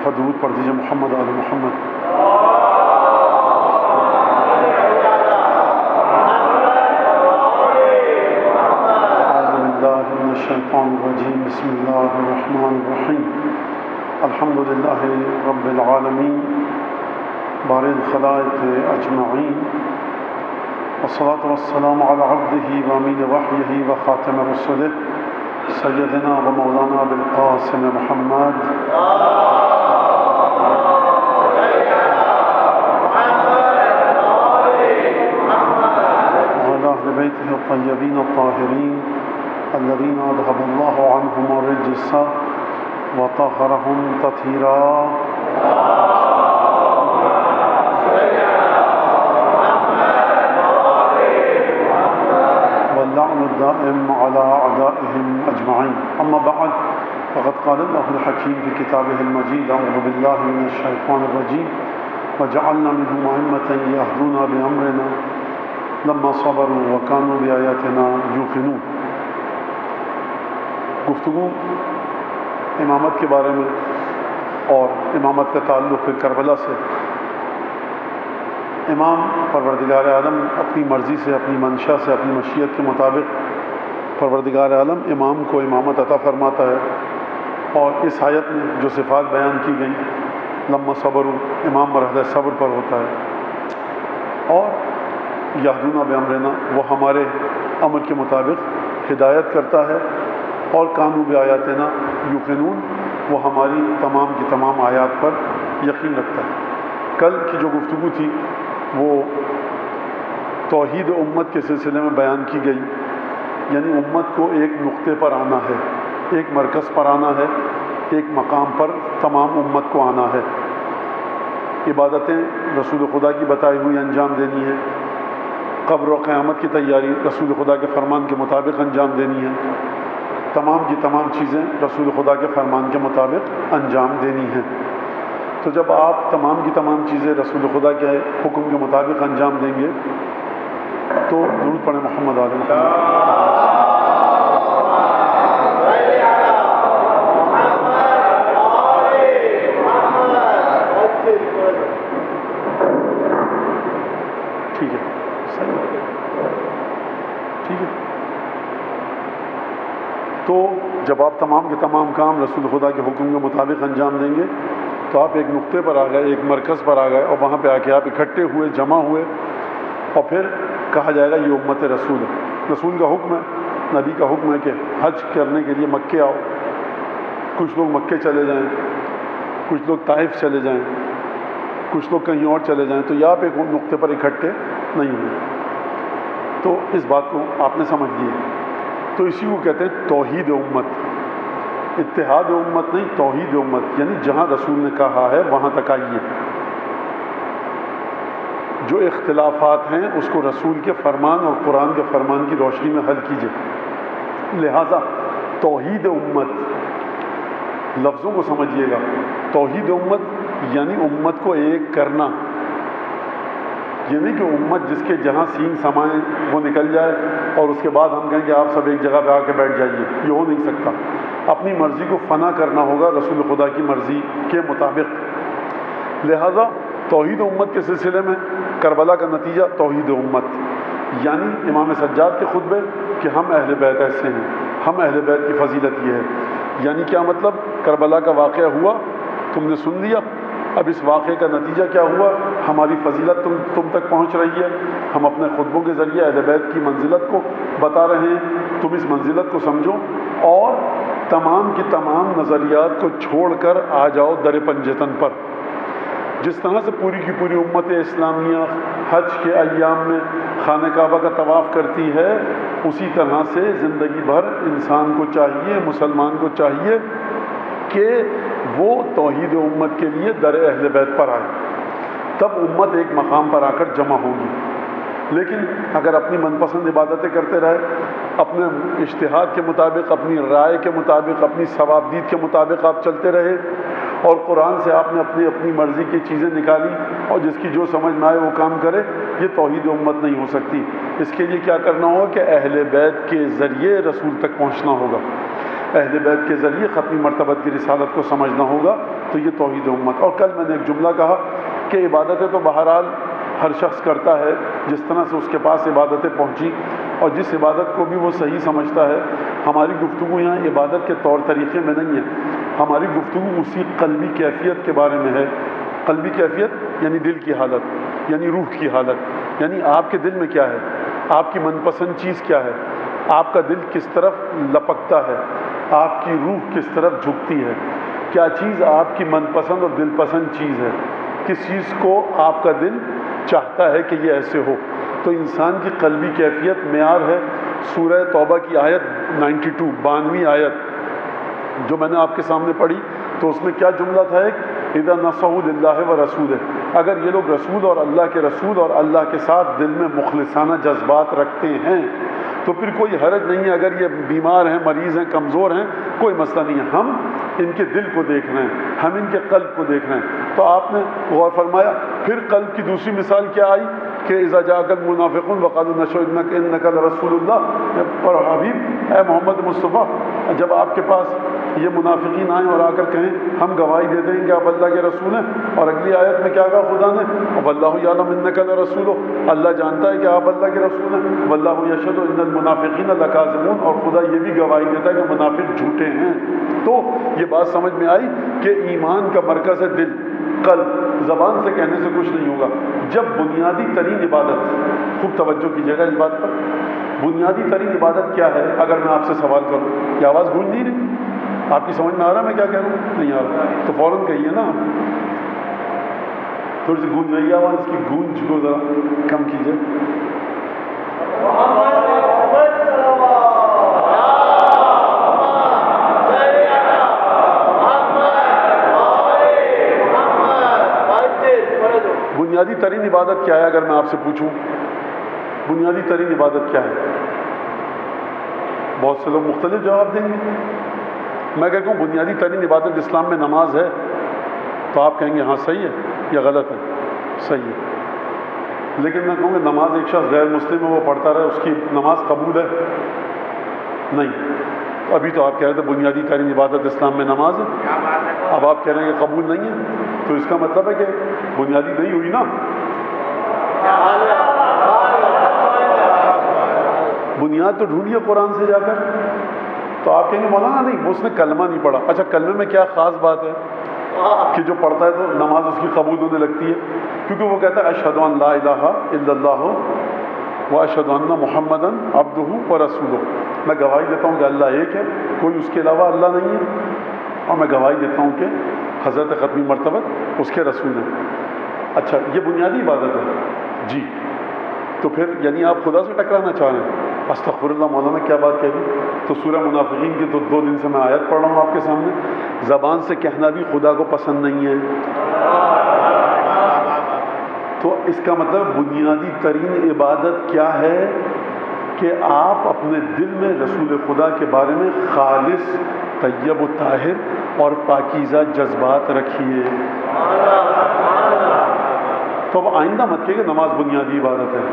دفعہ درود پڑھ دیجیے محمد آل محمد۔ اعوذ باللہ من الشیطان الرجیم، بسم اللہ الرحمن الرحیم، الحمد للہ رب العالمین بارئ الخلائق اجمعین، والصلاة والسلام علی عبدہ وامین وحیہ وخاتم رسلہ سیدنا و مولانا ابو القاسم محمد وعلی اہل بیتہ الطیبین الطاہرین الذین اذھب اللہ عنہم الرجس وطہرہم تطہیرا۔ واللعن الدائم على أعدائهم أجمعين، أما بعد فقد قال الله الحكيم في كتابه المجيد: أعوذ بالله من الشيطان الرجيم وجعلنا منهم أئمة يهدون بأمرنا لما صبروا وكانوا بآياتنا يوقنون۔ گفتگو امامت کے بارے میں اور امامت کا تعلق پھر کربلا سے۔ امام پروردگار عالم اپنی مرضی سے، اپنی منشا سے، اپنی مشیت کے مطابق پروردگار عالم امام کو امامت عطا فرماتا ہے، اور اس آیت میں جو صفات بیان کی گئیں، لما صبر، امام مرحلہ صبر پر ہوتا ہے، اور یہدون بامرنا، وہ ہمارے امر کے مطابق ہدایت کرتا ہے، اور کانوا بآیاتنا یوقنون، وہ ہماری تمام کی تمام آیات پر یقین رکھتا ہے۔ کل کی جو گفتگو تھی وہ توحید امت کے سلسلے میں بیان کی گئی، یعنی امت کو ایک نقطے پر آنا ہے، ایک مرکز پر آنا ہے، ایک مقام پر تمام امت کو آنا ہے۔ عبادتیں رسول خدا کی بتائی ہوئی انجام دینی ہے، قبر و قیامت کی تیاری رسول خدا کے فرمان کے مطابق انجام دینی ہے، تمام کی تمام چیزیں رسول خدا کے فرمان کے مطابق انجام دینی ہیں۔ تو جب آپ تمام کی تمام چیزیں رسول خدا کے حکم کے مطابق انجام دیں گے تو درود پڑھیں محمد آل محمد۔ ٹھیک ہے، صحیح ہے، ٹھیک ہے۔ تو جب آپ تمام کے تمام کام رسول خدا کے حکم کے مطابق انجام دیں گے تو آپ ایک نقطے پر آ گئے، ایک مرکز پر آ گئے، اور وہاں پہ آ کے آپ اکٹھے ہوئے، جمع ہوئے، اور پھر کہا جائے گا یہ امت رسول ہے۔ رسول کا حکم ہے، نبی کا حکم ہے کہ حج کرنے کے لیے مکے آؤ۔ کچھ لوگ مکے چلے جائیں، کچھ لوگ طائف چلے جائیں، کچھ لوگ کہیں اور چلے جائیں، تو یہ آپ ایک نقطے پر اکٹھے نہیں ہوئے۔ تو اس بات کو آپ نے سمجھ لیا۔ تو اسی کو کہتے ہیں توحید امت، اتحاد امت نہیں، توحید امت، یعنی جہاں رسول نے کہا ہے وہاں تک آئیے۔ جو اختلافات ہیں اس کو رسول کے فرمان اور قرآن کے فرمان کی روشنی میں حل کیجیے۔ لہٰذا توحید امت لفظوں کو سمجھیے گا۔ توحید امت یعنی امت کو ایک کرنا، یعنی کہ امت جس کے جہاں سین سمائیں وہ نکل جائے اور اس کے بعد ہم کہیں کہ آپ سب ایک جگہ پہ آ کے بیٹھ جائیے، یہ ہو نہیں سکتا۔ اپنی مرضی کو فنا کرنا ہوگا رسول خدا کی مرضی کے مطابق۔ لہٰذا توحید امت کے سلسلے میں کربلا کا نتیجہ توحید امت، یعنی امام سجاد کے خطبے کہ ہم اہل بیت ایسے ہیں، ہم اہل بیت کی فضیلت یہ ہے۔ یعنی کیا مطلب؟ کربلا کا واقعہ ہوا، تم نے سن لیا، اب اس واقعے کا نتیجہ کیا ہوا؟ ہماری فضیلت تم تک پہنچ رہی ہے، ہم اپنے خطبوں کے ذریعے اہل بیت کی منزلت کو بتا رہے ہیں، تم اس منزلت کو سمجھو اور تمام کی تمام نظریات کو چھوڑ کر آ جاؤ در پنجتن پر۔ جس طرح سے پوری کی پوری امت اسلامیہ حج کے ایام میں خانہ کعبہ کا طواف کرتی ہے، اسی طرح سے زندگی بھر انسان کو چاہیے، مسلمان کو چاہیے کہ وہ توحید امت کے لیے در اہل بیت پر آئے، تب امت ایک مقام پر آ کر جمع ہوگی۔ لیکن اگر اپنی من پسند عبادتیں کرتے رہے، اپنے اجتہاد کے مطابق، اپنی رائے کے مطابق، اپنی ثوابدید کے مطابق آپ چلتے رہے، اور قرآن سے آپ نے اپنی مرضی کی چیزیں نکالی اور جس کی جو سمجھ میں آئے وہ کام کرے، یہ توحید امت نہیں ہو سکتی۔ اس کے لیے کیا کرنا ہوگا کہ اہل بیت کے ذریعے رسول تک پہنچنا ہوگا، اہل بیت کے ذریعے ختمی مرتبت کی رسالت کو سمجھنا ہوگا، تو یہ توحید امت. اور کل میں نے ایک جملہ کہا کہ عبادتیں تو بہرحال ہر شخص کرتا ہے جس طرح سے اس کے پاس عبادتیں پہنچی اور جس عبادت کو بھی وہ صحیح سمجھتا ہے. ہماری گفتگو یہاں عبادت کے طور طریقے میں نہیں ہے، ہماری گفتگو اسی قلبی کیفیت کے بارے میں ہے. قلبی کیفیت یعنی دل کی حالت، یعنی روح کی حالت، یعنی آپ کے دل میں کیا ہے، آپ کی من پسند چیز کیا ہے، آپ کا دل کس طرف لپکتا ہے، آپ کی روح کس طرف جھکتی ہے، کیا چیز آپ کی من پسند اور دل پسند چیز ہے، کس چیز کو آپ کا دل چاہتا ہے کہ یہ ایسے ہو. تو انسان کی قلبی کیفیت معیار ہے. سورہ توبہ کی آیت 92 92ویں آیت جو میں نے آپ کے سامنے پڑھی، تو اس میں کیا جملہ تھا؟ ایک اذا نصحوا للہ و رسولہ، اگر یہ لوگ رسول اور اللہ کے رسول اور اللہ کے ساتھ دل میں مخلصانہ جذبات رکھتے ہیں تو پھر کوئی حرج نہیں ہے. اگر یہ بیمار ہیں، مریض ہیں، کمزور ہیں، کوئی مسئلہ نہیں ہے. ہم ان کے دل کو دیکھ رہے ہیں، ہم ان کے قلب کو دیکھ رہے ہیں. تو آپ نے غور فرمایا. پھر قلب کی دوسری مثال کیا آئی کہ اذا جاءک المنافقون وقالوا نشهد انک لرسول اللہ. اور حبیب اے محمد مصطفیٰ، جب آپ کے پاس یہ منافقین آئیں اور آ کر کہیں ہم گواہی دیتے ہیں کہ آپ اللہ کے رسول ہیں، اور اگلی آیت میں کیا کہا خدا نے؟ واللہ یعلم انک لرسول، اللہ جانتا ہے کہ آپ اللہ کے رسول ہیں. واللہ یشہد ان المنافقین لکاذبون، اور خدا یہ بھی گواہی دیتا ہے کہ منافق جھوٹے ہیں. تو یہ بات سمجھ میں آئی کہ ایمان کا مرکز ہے دل، قلب. زبان سے کہنے سے کچھ نہیں ہوگا. جب بنیادی ترین عبادت، خوب توجہ کیجیے گا اس بات پر، بنیادی ترین عبادت کیا ہے؟ اگر میں آپ سے سوال کروں، یہ آواز گونج نہیں رہی؟ آپ کی سمجھ میں آ رہا ہے میں کیا کہہ رہا ہوں؟ نہیں آ رہا تو فوراً کہیے نا. تھوڑی سی گونج رہی ہے آواز، اس کی گونج کو ذرا کم کیجیے. بنیادی ترین عبادت کیا ہے؟ اگر میں آپ سے پوچھوں بنیادی ترین عبادت کیا ہے، بہت سے لوگ مختلف جواب دیں گے. میں کہتا ہوں بنیادی ترین عبادت اسلام میں نماز ہے، تو آپ کہیں گے ہاں صحیح ہے یا غلط ہے؟ صحیح ہے. لیکن میں کہوں گا نماز ایک شخص غیر مسلم ہے وہ پڑھتا رہے، اس کی نماز قبول ہے؟ نہیں. ابھی تو آپ کہہ رہے تھے بنیادی ترین عبادت اسلام میں نماز ہے، اب آپ کہہ رہے ہیں کہ قبول نہیں ہے، تو اس کا مطلب ہے کہ بنیادی نہیں ہوئی نا. بنیاد تو ڈھونڈیے قرآن سے جا کر. تو آپ کہیں گے مولانا نہیں، اس نے کلمہ نہیں پڑھا. اچھا کلمے میں کیا خاص بات ہے کہ جو پڑھتا ہے تو نماز اس کی قبول ہونے لگتی ہے؟ کیونکہ وہ کہتا ہے اشہد ان لا الہ الا اللہ واشہد ان محمدا عبدہ ورسولہ. میں گواہی دیتا ہوں کہ اللہ ایک ہے، کوئی اس کے علاوہ اللہ نہیں ہے، اور میں گواہی دیتا ہوں کہ حضرت ختمی مرتبت اس کے رسول ہیں. اچھا یہ بنیادی عبادت ہے جی. تو پھر یعنی آپ خدا سے ٹکرانا چاہ رہے ہیں؟ استغفر اللہ مولانا کیا بات کہہ دی. تو سورہ منافقین کی تو 2 دن سے میں آیت پڑھ رہا ہوں آپ کے سامنے. زبان سے کہنا بھی خدا کو پسند نہیں ہے. تو اس کا مطلب بنیادی ترین عبادت کیا ہے کہ آپ اپنے دل میں رسول خدا کے بارے میں خالص، طیب و طاہر اور پاکیزہ جذبات رکھیے. تو اب آئندہ مت کہیے کہ نماز بنیادی عبادت ہے.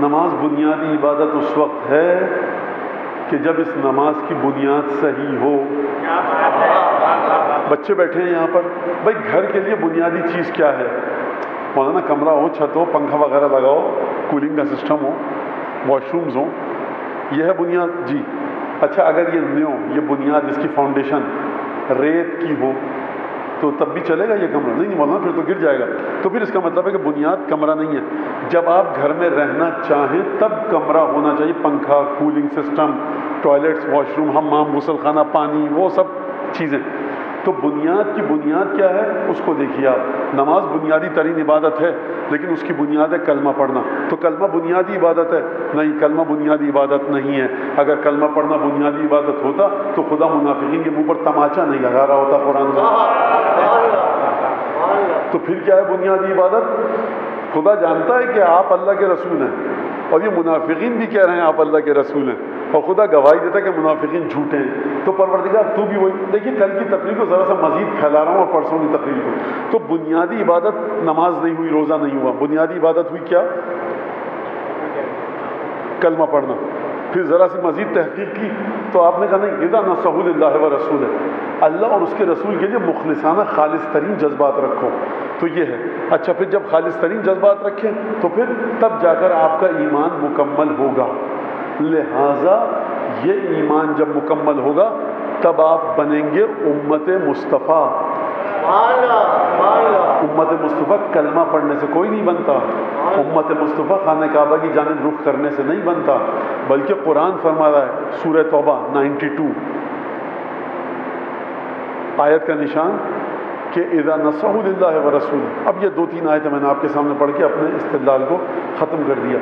نماز بنیادی عبادت اس وقت ہے کہ جب اس نماز کی بنیاد صحیح ہو. بچے بیٹھے ہیں یہاں پر، بھائی گھر کے لیے بنیادی چیز کیا ہے؟ مولانا کمرہ ہو، چھت ہو، پنکھا وغیرہ لگاؤ، کولنگ کا سسٹم ہو، واش رومز ہوں، یہ ہے بنیاد جی. اچھا اگر یہ نیو، یہ بنیاد اس کی فاؤنڈیشن ریت کی ہو تو تب بھی چلے گا یہ کمرہ؟ نہیں مولانا پھر تو گر جائے گا. تو پھر اس کا مطلب ہے کہ بنیاد کمرہ نہیں ہے. جب آپ گھر میں رہنا چاہیں تب کمرہ ہونا چاہیے، پنکھا، cooling system, toilets, wash room, حمام، غسل خانہ، پانی، وہ سب چیزیں. تو بنیاد کی بنیاد کیا ہے اس کو دیکھیے آپ. نماز بنیادی ترین عبادت ہے لیکن اس کی بنیاد ہے کلمہ پڑھنا. تو کلمہ بنیادی عبادت ہے؟ نہیں، کلمہ بنیادی عبادت نہیں ہے. اگر کلمہ پڑھنا بنیادی عبادت ہوتا تو خدا منافقین کے منہ پر تماچا نہیں لگا رہا ہوتا قرآن میں. تو پھر کیا ہے بنیادی عبادت؟ خدا جانتا ہے کہ آپ اللہ کے رسول ہیں، اور یہ منافقین بھی کہہ رہے ہیں آپ اللہ کے رسول ہیں، اور خدا گواہی دیتا ہے کہ منافقین جھوٹے ہیں. تو پروردگار تو بھی وہی. دیکھیے کل کی تقریر کو ذرا سا مزید پھیلا رہا ہوں اور پرسوں کی تقریر کو. تو بنیادی عبادت نماز نہیں ہوئی، روزہ نہیں ہوا. بنیادی عبادت ہوئی کیا؟ کلمہ پڑھنا. پھر ذرا سی مزید تحقیق کی تو آپ نے کہا نہیں، اذا نصح للہ و رسول، اللہ اور اس کے رسول کے لیے مخلصانہ خالص ترین جذبات رکھو، تو یہ ہے۔ اچھا، پھر جب خالص ترین جذبات رکھیں تو پھر تب جا کر آپ کا ایمان مکمل ہوگا۔ لہٰذا یہ ایمان جب مکمل ہوگا تب آپ بنیں گے امت مصطفیٰ۔ امت مصطفیٰ کلمہ پڑھنے سے کوئی نہیں بنتا، امت مصطفیٰ خانہ کعبہ کی جانب رخ کرنے سے نہیں بنتا، بلکہ قرآن فرما رہا ہے سورہ توبہ 92 آیت کا نشان کہ اذا نصح للہ و رسول۔ اب یہ 2-3 آیتیں میں نے آپ کے سامنے پڑھ کے اپنے استدلال کو ختم کر دیا۔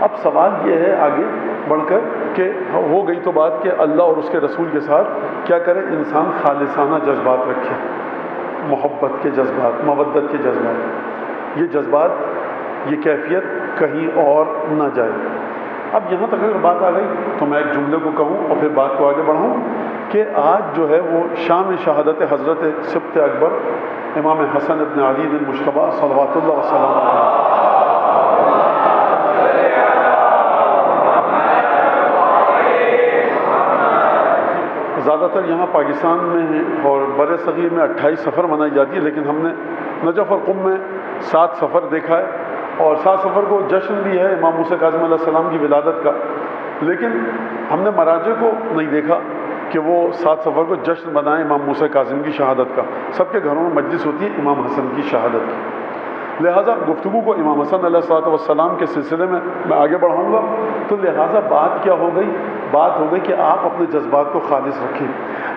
اب سوال یہ ہے آگے بڑھ کر کہ ہو گئی تو بات کہ اللہ اور اس کے رسول کے ساتھ کیا کرے، انسان خالصانہ جذبات رکھے، محبت کے جذبات، مودت کے جذبات، یہ جذبات، یہ کیفیت کہیں اور نہ جائے۔ اب یہاں تک اگر بات آ گئی تو میں ایک جملے کو کہوں اور پھر بات کو آگے بڑھاؤں کہ آج جو ہے وہ شام شہادت حضرت سبط اکبر امام حسن ابن علی بن مجتبیٰ صلوات اللہ وسلم علیہ، زیادہ تر یہاں پاکستان میں اور بر صغیر میں 28 سفر منائی جاتی ہے، لیکن ہم نے نجف اور قم میں 7 سفر دیکھا ہے، اور 7 سفر کو جشن بھی ہے امام موسیٰ کاظم علیہ السلام کی ولادت کا، لیکن ہم نے مراجع کو نہیں دیکھا کہ وہ 7 سفر کو جشن بنائیں امام موسیٰ کاظم کی شہادت کا۔ سب کے گھروں میں مجلس ہوتی ہے امام حسن کی شہادت کی۔ لہٰذا گفتگو کو امام حسن علیہ السلام کے سلسلے میں آگے بڑھاؤں گا، تو لہٰذا بات کیا ہو گئی؟ بات ہو گئی کہ آپ اپنے جذبات کو خالص رکھیں۔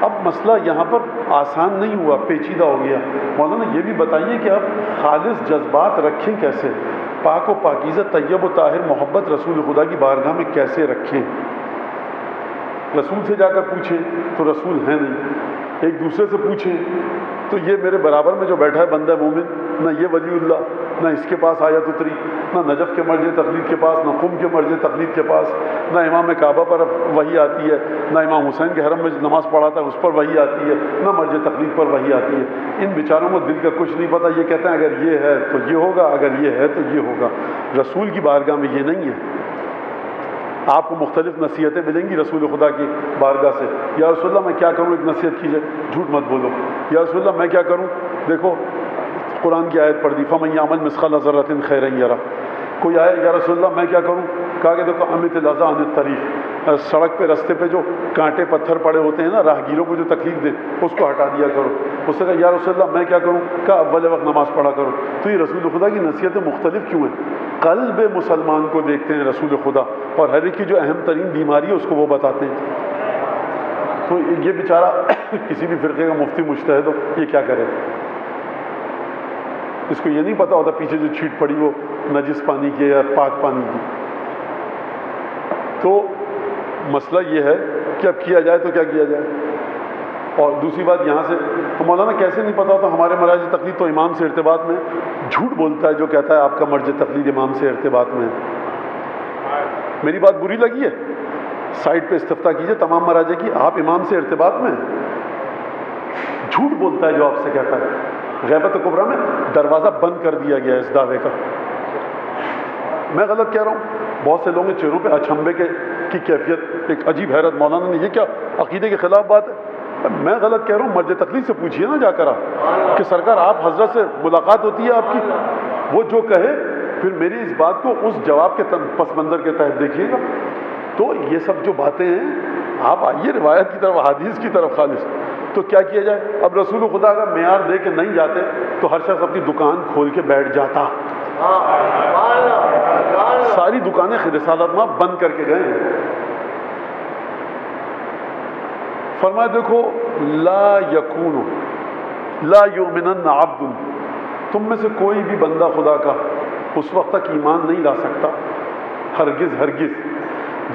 اب مسئلہ یہاں پر آسان نہیں ہوا، پیچیدہ ہو گیا۔ مولانا یہ بھی بتائیے کہ آپ خالص جذبات رکھیں کیسے، پاک و پاکیزہ طیب و طاہر محبت رسول خدا کی بارگاہ میں کیسے رکھیں؟ رسول سے جا کر پوچھیں تو رسول ہیں نہیں، ایک دوسرے سے پوچھیں تو یہ میرے برابر میں جو بیٹھا ہے بندہ مومن، نہ یہ ولی اللہ، نہ اس کے پاس آیت اتری، نہ نجف کے مرج تقلید کے پاس، نہ قم کے مرج تقلید کے پاس، نہ امام کعبہ پر وحی آتی ہے، نہ امام حسین کے حرم میں نماز پڑھاتا ہے اس پر وحی آتی ہے، نہ مرج تقلید پر وحی آتی ہے۔ ان بیچاروں کو دل کا کچھ نہیں پتہ، یہ کہتے ہیں اگر یہ ہے تو یہ ہوگا، اگر یہ ہے تو یہ ہوگا۔ رسول کی بارگاہ میں یہ نہیں ہے۔ آپ کو مختلف نصیحتیں ملیں گی رسول خدا کی بارگاہ سے، یا رسول اللہ میں کیا کروں، ایک نصیحت کیجئے، جھوٹ مت بولو۔ یا رسول اللہ میں کیا کروں، دیکھو قرآن کی آیت پڑھ دی، فَمَن يَعْمَلْ مِثْقَالَ ذَرَّةٍ خَيْرًا يَرَهُ۔ کوئی آئے یا رسول اللہ میں کیا کروں، کہا کہ دیکھو اَمِّتِ الْأَذَىٰ عَنِ الطَّرِيقِ، سڑک پہ رستے پہ جو کانٹے پتھر پڑے ہوتے ہیں نا، راہگیروں کو جو تکلیف دے اس کو ہٹا دیا کرو۔ اس نے کہا یا رسول اللہ میں کیا کروں، کہا اول وقت نماز پڑھا کرو۔ تو یہ رسول خدا کی نصیحتیں مختلف کیوں ہیں؟ قلب مسلمان کو دیکھتے ہیں رسول خدا، اور ہر ایک کی جو اہم ترین بیماری ہے اس کو وہ بتاتے ہیں۔ تو یہ بیچارہ کسی بھی فرقے کا مفتی مجتہد ہو، یہ کیا کرے؟ اس کو یہ نہیں پتا ہوتا پیچھے جو چھیٹ پڑی وہ نجس پانی کی یا پاک پانی کی۔ تو مسئلہ یہ ہے کہ اب کیا جائے تو کیا کیا جائے؟ اور دوسری بات یہاں سے تو مولانا کیسے نہیں پتا ہوتا، ہمارے مرج تقلید تو امام سے ارتباط میں جھوٹ بولتا ہے جو کہتا ہے آپ کا مرج تقلید امام سے ارتباط میں ہے۔ میری بات بری لگی ہے؟ سائٹ پہ استفتاء کیجئے تمام مراجع کی، آپ امام سے ارتباط میں ہیں؟ جھوٹ بولتا ہے جو آپ سے کہتا ہے۔ غیبت کبریٰ میں دروازہ بند کر دیا گیا ہے اس دعوے کا۔ میں غلط کہہ رہا ہوں؟ بہت سے لوگوں کے چہروں پہ اچھمبے کی کیفیت، ایک عجیب حیرت، مولانا نے یہ کیا عقیدے کے خلاف بات ہے؟ میں غلط کہہ رہا ہوں؟ مرج تقلید سے پوچھیے نا جا کر آپ کہ سرکار آپ حضرت سے ملاقات ہوتی ہے آپ کی، وہ جو کہے پھر میری اس بات کو اس جواب کے پس منظر کے تحت دیکھیے گا۔ تو یہ سب جو باتیں ہیں، آپ آئیے روایت کی طرف، حدیث کی طرف خالص۔ تو کیا کیا جائے؟ اب رسول خدا کا معیار دے کے نہیں جاتے تو ہر شخص اپنی دکان کھول کے بیٹھ جاتا۔ ساری دکانیں رسالت ماں بند کر کے گئے ہیں۔ فرمایا دیکھو لا یکون لا یؤمنن عبد، تم میں سے کوئی بھی بندہ خدا کا اس وقت تک ایمان نہیں لا سکتا، ہرگز ہرگز،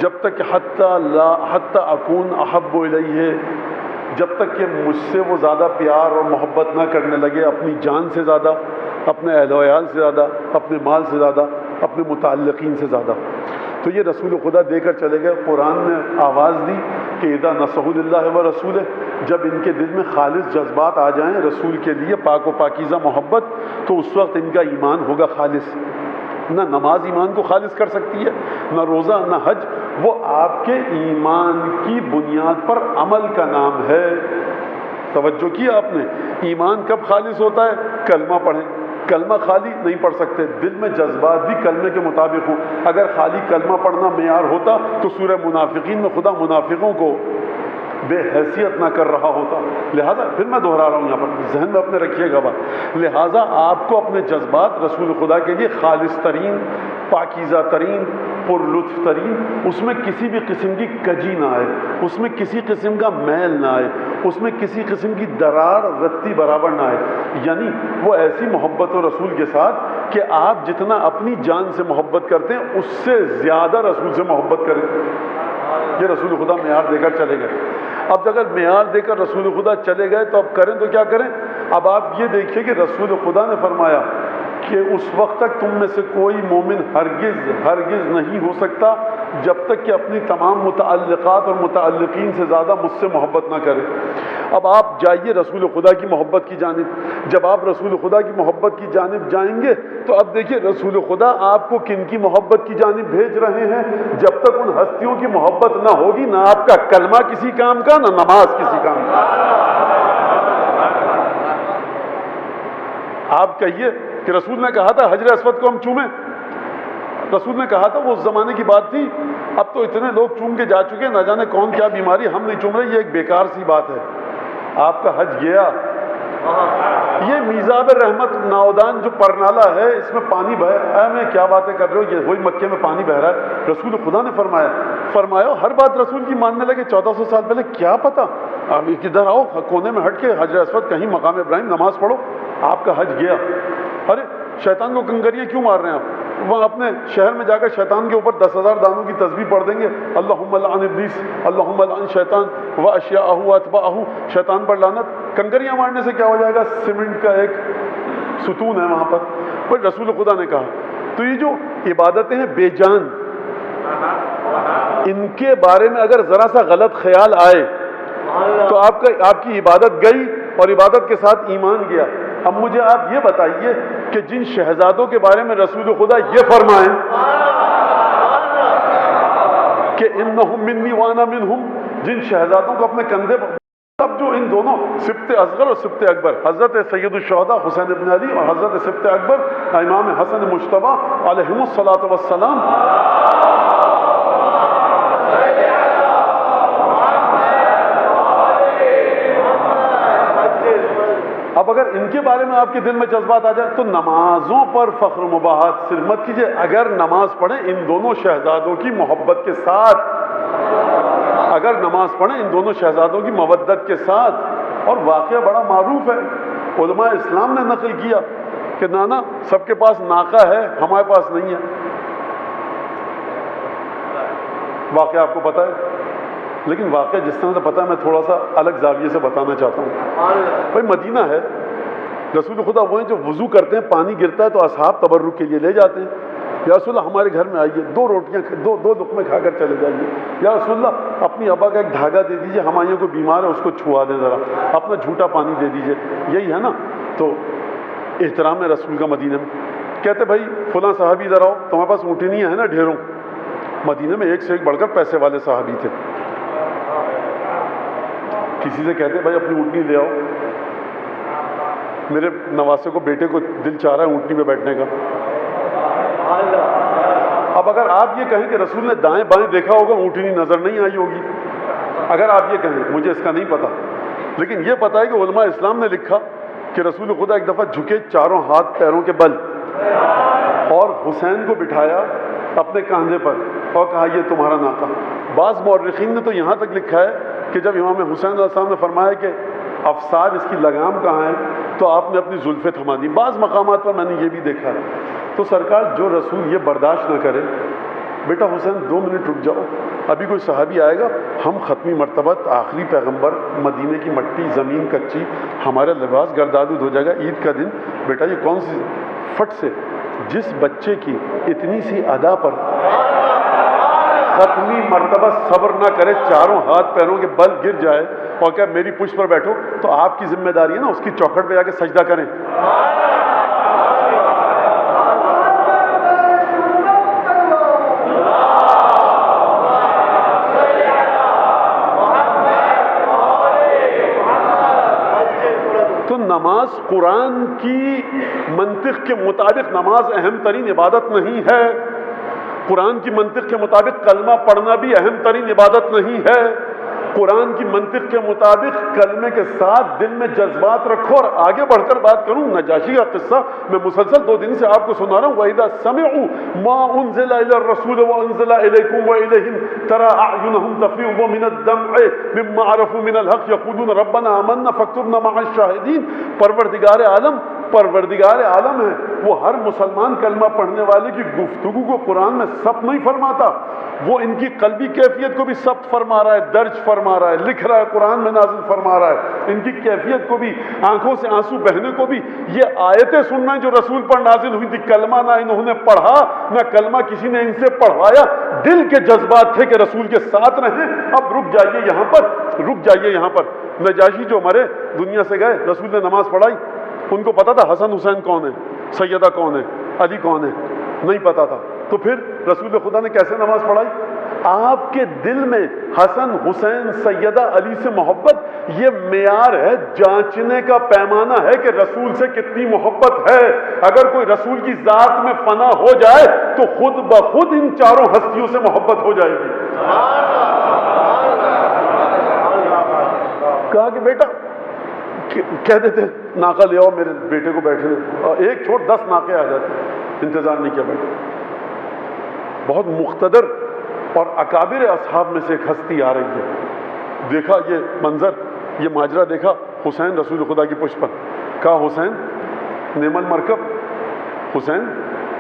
جب تک کہ حتی اکون احب الیہ، جب تک کہ مجھ سے وہ زیادہ پیار اور محبت نہ کرنے لگے، اپنی جان سے زیادہ، اپنے اہل و عیال سے زیادہ، اپنے مال سے زیادہ، اپنے متعلقین سے زیادہ۔ تو یہ رسول خدا دے کر چلے گئے۔ قرآن نے آواز دی کہ اذا نصح للہ و رسولہ، جب ان کے دل میں خالص جذبات آ جائیں رسول کے لیے، پاک و پاکیزہ محبت، تو اس وقت ان کا ایمان ہوگا خالص۔ نہ نماز ایمان کو خالص کر سکتی ہے، نہ روزہ، نہ حج، وہ آپ کے ایمان کی بنیاد پر عمل کا نام ہے۔ توجہ کیا آپ نے؟ ایمان کب خالص ہوتا ہے؟ کلمہ پڑھیں۔ کلمہ خالی نہیں پڑھ سکتے، دل میں جذبات بھی کلمے کے مطابق ہوں۔ اگر خالی کلمہ پڑھنا معیار ہوتا تو سورہ منافقین میں خدا منافقوں کو بے حیثیت نہ کر رہا ہوتا۔ لہٰذا پھر میں دہرا رہا ہوں یہاں پر، ذہن میں اپنے رکھیے گا بات، لہٰذا آپ کو اپنے جذبات رسول خدا کے لیے خالص ترین، پاکیزہ ترین، پر لطف ترین، اس میں کسی بھی قسم کی کجی نہ آئے، اس میں کسی قسم کا میل نہ آئے، اس میں کسی قسم کی درار رتی برابر نہ آئے، یعنی وہ ایسی محبت و رسول کے ساتھ کہ آپ جتنا اپنی جان سے محبت کرتے ہیں اس سے زیادہ رسول سے محبت کریں۔ یہ رسول خدا معیار دے کر چلے گئے۔ اب اگر معیار دے کر رسول خدا چلے گئے تو اب کریں تو کیا کریں؟ اب آپ یہ دیکھیں کہ رسول خدا نے فرمایا کہ اس وقت تک تم میں سے کوئی مومن ہرگز نہیں ہو سکتا جب تک کہ اپنی تمام متعلقات اور متعلقین سے زیادہ مجھ سے محبت نہ کرے۔ اب آپ جائیے رسول خدا کی محبت کی جانب۔ جب آپ رسول خدا کی محبت کی جانب جائیں گے تو اب دیکھیے رسول خدا آپ کو کن کی محبت کی جانب بھیج رہے ہیں۔ جب تک ان ہستیوں کی محبت نہ ہوگی نہ آپ کا کلمہ کسی کام کا، نہ نماز کسی کام کا۔ آپ کہیے کہ رسول نے کہا تھا حجر اسود کو ہم چومیں، رسول نے کہا تھا، وہ اس زمانے کی بات تھی، اب تو اتنے لوگ چوم کے جا چکے، نہ جانے کون کیا بیماری، ہم نہیں چوم رہے، یہ ایک بیکار سی بات ہے۔ آپ کا حج گیا، یہ میزاب رحمت ناودان جو پرنالہ ہے اس میں پانی بہے، اے میں کیا باتیں کر رہے ہو، یہ وہی مکے میں پانی بہ رہا ہے۔ رسول خدا نے فرمایا ہر بات رسول کی ماننے لگے 1400 سال پہلے، کیا پتا، اب کدھر آؤ کونے میں ہٹ کے حجر اسود کہیں مقام ابراہیم نماز پڑھو۔ آپ کا حج گیا، ارے شیطان کو کنکریاں کیوں مار رہے ہیں آپ؟ وہ اپنے شہر میں جا کر شیطان کے اوپر 10,000 دانوں کی تسبیح پڑھ دیں گے، اللہم لعن ابلیس، اللہم لعن شیطان و اشیاءہ و اتباعہ، شیطان پر لعنت۔ کنکریاں مارنے سے کیا ہو جائے گا؟ سیمنٹ کا ایک ستون ہے وہاں پر۔ پر رسول خدا نے کہا تو یہ جو عبادتیں ہیں بے جان، ان کے بارے میں اگر ذرا سا غلط خیال آئے تو آپ کی عبادت گئی اور عبادت کے ساتھ ایمان گیا۔ اب مجھے آپ یہ بتائیے کہ جن شہزادوں کے بارے میں رسول خدا یہ فرمائیں کہ انہم منی وانا منہم، جن شہزادوں کو اپنے کندھے پر، تب جو ان دونوں سبط اصغر اور سبط اکبر، حضرت سید الشہداء حسین ابن علی اور حضرت سبط اکبر امام حسن مجتبی علیہم الصلاۃ والسلام، اب اگر ان کے بارے میں آپ کے دل میں جذبات آ جائے تو نمازوں پر فخر و مباحات صرف مت کیجیے، اگر نماز پڑھیں ان دونوں شہزادوں کی محبت کے ساتھ، اگر نماز پڑھیں ان دونوں شہزادوں کی مودت کے ساتھ۔ اور واقعہ بڑا معروف ہے، علماء اسلام نے نقل کیا کہ نانا سب کے پاس ناقہ ہے، ہمارے پاس نہیں ہے۔ واقعہ آپ کو پتہ ہے، لیکن واقعہ جس طرح سے پتہ ہے میں تھوڑا سا الگ زاویے سے بتانا چاہتا ہوں۔ بھائی مدینہ ہے، رسول خدا وہ ہیں جو وضو کرتے ہیں، پانی گرتا ہے تو اصحاب تبرک کے لیے لے جاتے ہیں، یا رسول اللہ ہمارے گھر میں آئیے، دو لقمے کھا کر چلے جائیے، یا رسول اللہ اپنی ابا کا ایک دھاگا دے دیجیے، ہمائیوں کو بیمار ہے اس کو چھوا دیں ذرا، اپنا جھوٹا پانی دے دیجیے، یہی ہے نا۔ تو احترام رسول کا مدینہ میں کہتے بھائی فلاں صحابی ادھر آؤ، تمہارے پاس اونٹنیاں ہیں نا ڈھیروں۔ مدینہ میں ایک سے ایک بڑھ کر پیسے والے صحابی تھے، کسی سے کہتے بھائی اپنی اونٹنی لے آؤ، میرے نواسے کو بیٹے کو دل چاہ رہا ہے اونٹنی پہ بیٹھنے کا۔ اب اگر آپ یہ کہیں کہ رسول نے دائیں بائیں دیکھا ہوگا اونٹنی نظر نہیں آئی ہوگی، اگر آپ یہ کہیں، مجھے اس کا نہیں پتا، لیکن یہ پتا ہے کہ علماء اسلام نے لکھا کہ رسول خدا ایک دفعہ جھکے چاروں ہاتھ پیروں کے بل اور حسین کو بٹھایا اپنے کاندھے پر اور کہا یہ تمہارا ناقہ۔ بعض مورخین نے تو یہاں تک لکھا ہے کہ جب امام حسین علیہ السلام نے فرمایا کہ افسار اس کی لگام کہاں ہے تو آپ نے اپنی زلفیں تھما دی۔ بعض مقامات پر میں نے یہ بھی دیکھا ہے۔ تو سرکار جو رسول یہ برداشت نہ کرے، بیٹا حسین 2 منٹ رک جاؤ، ابھی کوئی صحابی آئے گا، ہم ختمی مرتبت آخری پیغمبر، مدینے کی مٹی زمین کچی، ہمارا لباس گردالود ہو جائے گا، عید کا دن، بیٹا یہ کون سی فٹ سے جس بچے کی اتنی سی ادا پر ختمی مرتبہ صبر نہ کرے، چاروں ہاتھ پیروں کے بل گر جائے اور کہ میری پشت پر بیٹھو، تو آپ کی ذمہ داری ہے نا اس کی چوکھٹ پہ جا کے سجدہ کریں۔ نماز قرآن کی منطق کے مطابق نماز اہم ترین عبادت نہیں ہے، قرآن کی منطق کے مطابق کلمہ پڑھنا بھی اہم ترین عبادت نہیں ہے، قرآن کی منطق کے مطابق کلمے کے ساتھ دل میں جذبات رکھو۔ اور آگے بڑھ کر بات کروں نجاشی کا قصہ، میں مسلسل 2 دن سے آپ کو سنا رہا ہوں، وَإِذَا سَمِعُوا مَا أُنزِلَ إِلَى الرَّسُولِ وَأُنزِلَ إِلَيْكُمْ وَإِلَيْهِمْ تَرَى أَعْيُنَهُمْ تَفِيضُ مِنَ الدَّمْعِ مِمَّا عَرَفُوا مِنَ الْحَقِّ يَقُولُونَ رَبَّنَا آمَنَّا فَاكْتُبْنَا مَعَ الشَّاهِدِينَ۔ پروردگار عالم ہے، وہ ہر مسلمان کلمہ پڑھنے والے کی گفتگو کو قرآن میں ثبت نہیں فرماتا، وہ ان کی قلبی کیفیت کو بھی ثبت فرما رہا ہے، درج فرما رہا ہے، لکھ رہا ہے، قرآن میں نازل فرما رہا ہے، ان کی کیفیت کو بھی، آنکھوں سے آنسو بہنے کو بھی۔ یہ آیتیں سننا جو رسول پر نازل ہوئی تھی، کلمہ نہ انہوں نے پڑھا، نہ کلمہ کسی نے ان سے پڑھوایا، دل کے جذبات تھے کہ رسول کے ساتھ رہیں۔ اب رک جائیے یہاں پر، نجاشی جو مرے دنیا سے گئے، رسول نے نماز پڑھائی، ان کو پتا تھا حسن حسین کون ہے، سیدہ کون ہے، علی کون ہے؟ نہیں پتا تھا۔ تو پھر رسول خدا نے کیسے نماز پڑھائی؟ آپ کے دل میں حسن حسین سیدہ علی سے محبت، یہ معیار ہے، جانچنے کا پیمانہ ہے کہ رسول سے کتنی محبت ہے۔ اگر کوئی رسول کی ذات میں فنا ہو جائے تو خود بخود ان چاروں ہستیوں سے محبت ہو جائے گی۔ کہا کہ بیٹا کہہ دیتے ناقہ لے آؤ میرے بیٹے کو بیٹھے، ایک چھوڑ 10 ناقے آ جاتے، انتظار نہیں کیا بیٹا۔ بہت مقتدر اور اکابر اصحاب میں سے ایک ہستی آ رہی ہے، دیکھا یہ منظر، یہ ماجرا دیکھا، حسین رسول خدا کی پشت پر، کہا حسین نعم المرکب، حسین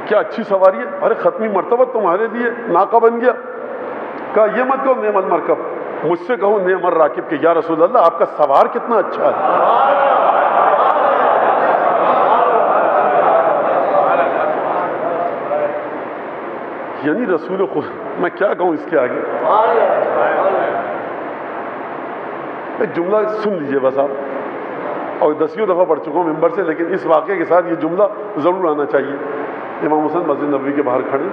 کیا اچھی سواری ہے، ارے ختمی مرتبہ تمہارے لیے ناقہ بن گیا۔ کہا یہ مت کہو نعم المرکب، مجھ سے کہو نعم الراکب کہ یا رسول اللہ آپ کا سوار کتنا اچھا ہے۔ یعنی رسول خدا، میں کیا کہوں اس کے آگے، ایک جملہ سن لیجئے بس آپ، اور 10ویں دفعہ پڑھ چکا ہوں ممبر سے، لیکن اس واقعے کے ساتھ یہ جملہ ضرور آنا چاہیے۔ امام حسن مسجد نبوی کے باہر کھڑے،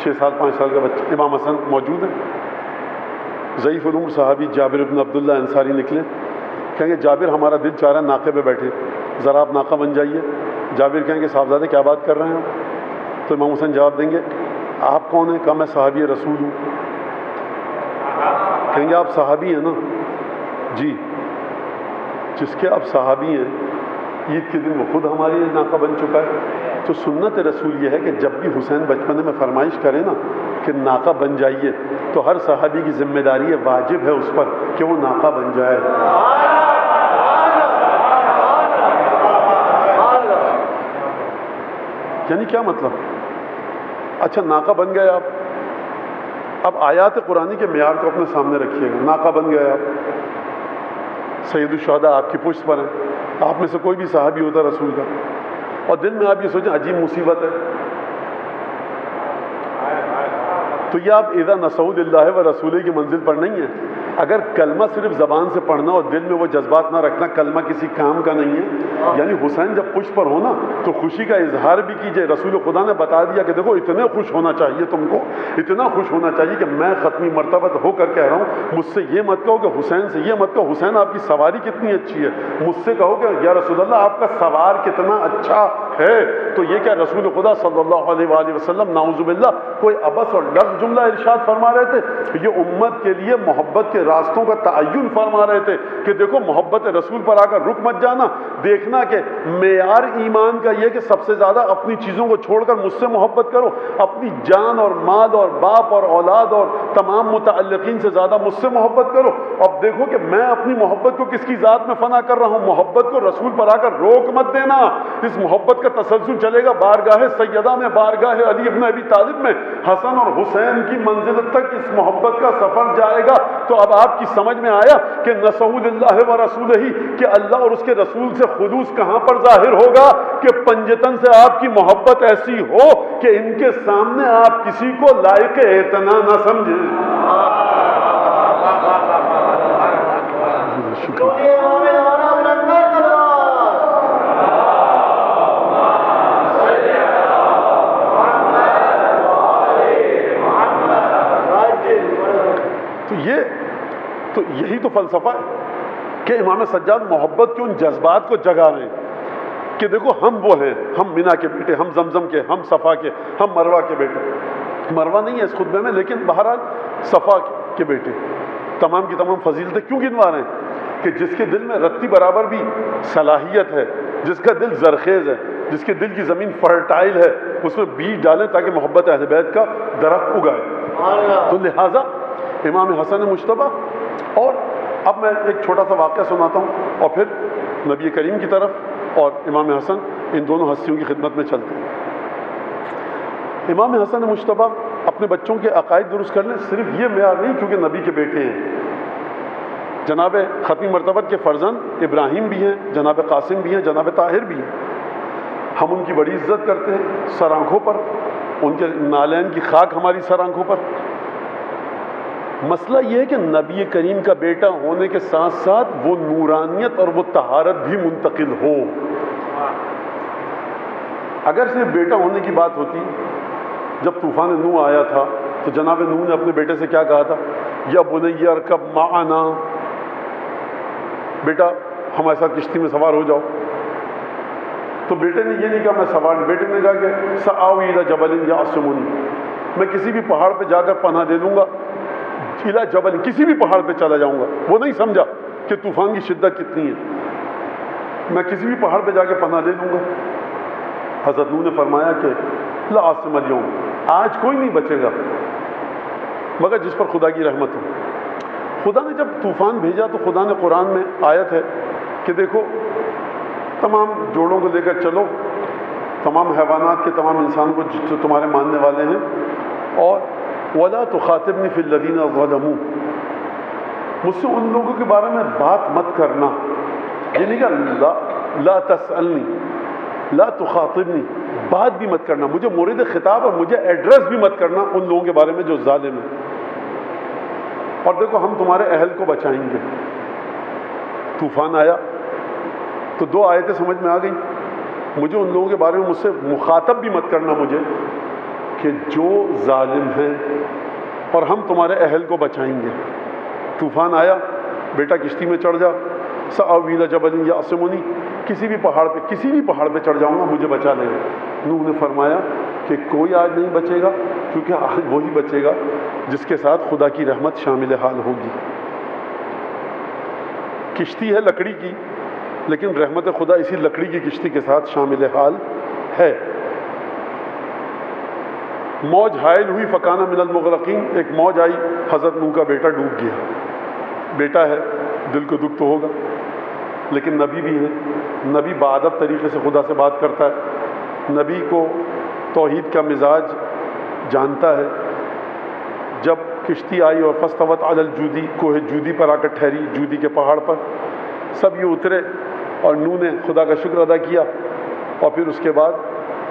6 سال 5 سال کا بچہ، امام حسن موجود ہے، ضعیف العمر صحابی جابر بن عبداللہ انصاری نکلے، کہیں گے جابر ہمارا دل چاہ رہا ہے ناقے پہ بیٹھے، ذرا آپ ناقہ بن جائیے۔ جابر کہیں گے صاحبزادے کیا بات کر رہے ہیں؟ تو امام حسن جواب دیں گے آپ کون ہیں؟ کہا میں صحابی رسول ہوں۔ کہیں گے آپ صحابی ہیں نا؟ جی، جس کے آپ صحابی ہیں عید کے دن وہ خود ہماری ناقہ بن چکا ہے۔ تو سنت رسول یہ ہے کہ جب بھی حسین بچپنے میں فرمائش کرے نا کہ ناقہ بن جائیے، تو ہر صحابی کی ذمہ داری ہے، واجب ہے اس پر کہ وہ ناقہ بن جائے۔ یعنی کیا مطلب؟ اچھا ناقہ بن گئے آپ، اب آیات قرآنی کے معیار کو اپنے سامنے رکھیے گا، ناقہ بن گئے آپ، سید الشہداء آپ کی پشت پر ہیں، آپ میں سے کوئی بھی صحابی ہوتا رسول کا، اور دل میں آپ یہ سوچیں عجیب مصیبت ہے، تو یہ آپ اذا نصحوا للہ و رسولہ کی منزل پر نہیں ہے۔ اگر کلمہ صرف زبان سے پڑھنا اور دل میں وہ جذبات نہ رکھنا، کلمہ کسی کام کا نہیں ہے۔ یعنی حسین جب پشت پر ہونا تو خوشی کا اظہار بھی کیجئے۔ رسول خدا نے بتا دیا کہ دیکھو اتنے خوش ہونا چاہیے، تم کو اتنا خوش ہونا چاہیے کہ میں ختمی مرتبہ ہو کر کہہ رہا ہوں، مجھ سے یہ مت کہو کہ حسین سے یہ مت کہو حسین آپ کی سواری کتنی اچھی ہے، مجھ سے کہو کہ یا رسول اللہ آپ کا سوار کتنا اچھا ہے۔ تو یہ کیا رسول خدا صلی اللہ علیہ وآلہ وسلم نعوذ باللہ کوئی عبث اور لفظ جملہ ارشاد فرما رہے تھے؟ یہ امت کے لیے محبت کے راستوں کا تعین فرما رہے تھے کہ دیکھو محبت رسول پر آ کر رک مت جانا، دیکھنا کہ معیار ایمان کا یہ کہ سب سے زیادہ اپنی چیزوں کو چھوڑ کر مجھ سے محبت کرو، اپنی جان اور مال اور باپ اور اولاد اور تمام متعلقین سے زیادہ مجھ سے محبت کرو۔ اب دیکھو کہ میں اپنی محبت کو کس کی ذات میں فنا کر رہا ہوں، محبت کو رسول پر آ کر روک مت دینا، اس محبت کا تسلسل چلے گا بارگاہ سیدہ میں، بارگاہ علی ابن ابی طالب میں، حسن اور حسین کی منزل تک اس محبت کا سفر جائے گا۔ تو اب آپ کی سمجھ میں آیا کہ نصحوا للہ و رسولہ کہ اللہ اور اس کے رسول سے خلوص کہاں پر ظاہر ہوگا کہ پنجتن سے آپ کی محبت ایسی ہو کہ ان کے سامنے آپ کسی کو لائق اعتنا نہ سمجھیں۔ تو یہی تو فلسفہ ہے کہ امام سجاد محبت کے ان جذبات کو جگا رہے ہیں کہ دیکھو ہم وہ ہیں، ہم مینا کے بیٹے، ہم زمزم کے، ہم صفا کے، ہم مروہ کے بیٹے. مروہ نہیں ہے اس خطبے میں، لیکن بہرحال صفا کے بیٹے. تمام کی تمام فضیلتیں کیوں گنوا رہے ہیں؟ کہ جس کے دل میں رتی برابر بھی صلاحیت ہے، جس کا دل زرخیز ہے، جس کے دل کی زمین فرٹائل ہے، اس میں بیج ڈالیں تاکہ محبت اہل بیت کا درخت اگائے. تو لہٰذا امام حسن مجتبیٰ. اور اب میں ایک چھوٹا سا واقعہ سناتا ہوں اور پھر نبی کریم کی طرف اور امام حسن، ان دونوں ہستیوں کی خدمت میں چلتے ہیں. امام حسن مجتبیٰ اپنے بچوں کے عقائد درست کر لیں، صرف یہ معیار نہیں کیونکہ نبی کے بیٹے ہیں. جناب ختمی مرتبت کے فرزند ابراہیم بھی ہیں، جناب قاسم بھی ہیں، جناب طاہر بھی ہیں. ہم ان کی بڑی عزت کرتے ہیں سر آنکھوں پر، ان کے نالین کی خاک ہماری سر آنکھوں پر. مسئلہ یہ ہے کہ نبی کریم کا بیٹا ہونے کے ساتھ ساتھ وہ نورانیت اور وہ طہارت بھی منتقل ہو. اگر صرف بیٹا ہونے کی بات ہوتی، جب طوفان نوح آیا تھا تو جناب نوح نے اپنے بیٹے سے کیا کہا تھا؟ یا بنی ارکب معنا، بیٹا ہمارے ساتھ کشتی میں سوار ہو جاؤ. تو بیٹے نے یہ نہیں کہا میں سوار نہیں، بیٹے نے کہا کہ سآوی الی جبل یعصمنی، میں کسی بھی پہاڑ پہ جا کر پناہ دے دوں گا. الی جبل، کسی بھی پہاڑ پہ چلا جاؤں گا. وہ نہیں سمجھا کہ طوفان کی شدت کتنی ہے، میں کسی بھی پہاڑ پہ جا کے پناہ لے لوں گا. حضرت نوح نے فرمایا کہ لا عاصم اليوم، آج کوئی نہیں بچے گا مگر جس پر خدا کی رحمت ہو. خدا نے جب طوفان بھیجا تو خدا نے قرآن میں آیت ہے کہ دیکھو تمام جوڑوں کو لے کر چلو، تمام حیوانات کے تمام انسانوں کو جو تمہارے ماننے والے ہیں، اور وَلَا تُخَاطِبْنِي فِي الَّذِينَ ظَلَمُوا، مجھ سے ان لوگوں کے بارے میں بات مت کرنا. یہ نہیں کہ لا تسألنی، لا تخاطبنی، بات بھی مت کرنا، مجھے مورد خطاب اور مجھے ایڈریس بھی مت کرنا ان لوگوں کے بارے میں جو ظالم ہیں. اور دیکھو ہم تمہارے اہل کو بچائیں گے. طوفان آیا تو دو آیتیں سمجھ میں آ گئیں. مجھے ان لوگوں کے بارے میں مجھ سے مخاطب بھی مت کرنا مجھے کہ جو ظالم ہیں، اور ہم تمہارے اہل کو بچائیں گے. طوفان آیا، بیٹا کشتی میں چڑھ جا. سآوی الی جبل یعصمنی، کسی بھی پہاڑ پہ چڑھ جاؤں گا، مجھے بچا لے گا. نوح نے فرمایا کہ کوئی آج نہیں بچے گا، کیونکہ آج وہی بچے گا جس کے ساتھ خدا کی رحمت شامل حال ہوگی. کشتی ہے لکڑی کی، لیکن رحمت خدا اسی لکڑی کی کشتی کے ساتھ شامل حال ہے. موج حائل ہوئی فکانہ من المغرقین، ایک موج آئی، حضرت نوح کا بیٹا ڈوب گیا. بیٹا ہے، دل کو دکھ تو ہوگا، لیکن نبی بھی ہے. نبی باادب طریقے سے خدا سے بات کرتا ہے. نبی کو توحید کا مزاج جانتا ہے. جب کشتی آئی اور فاستوت علی الجودی، کوہ جودی پر آ کر ٹھہری، جودی کے پہاڑ پر، سب یہ اترے اور نوح نے خدا کا شکر ادا کیا. اور پھر اس کے بعد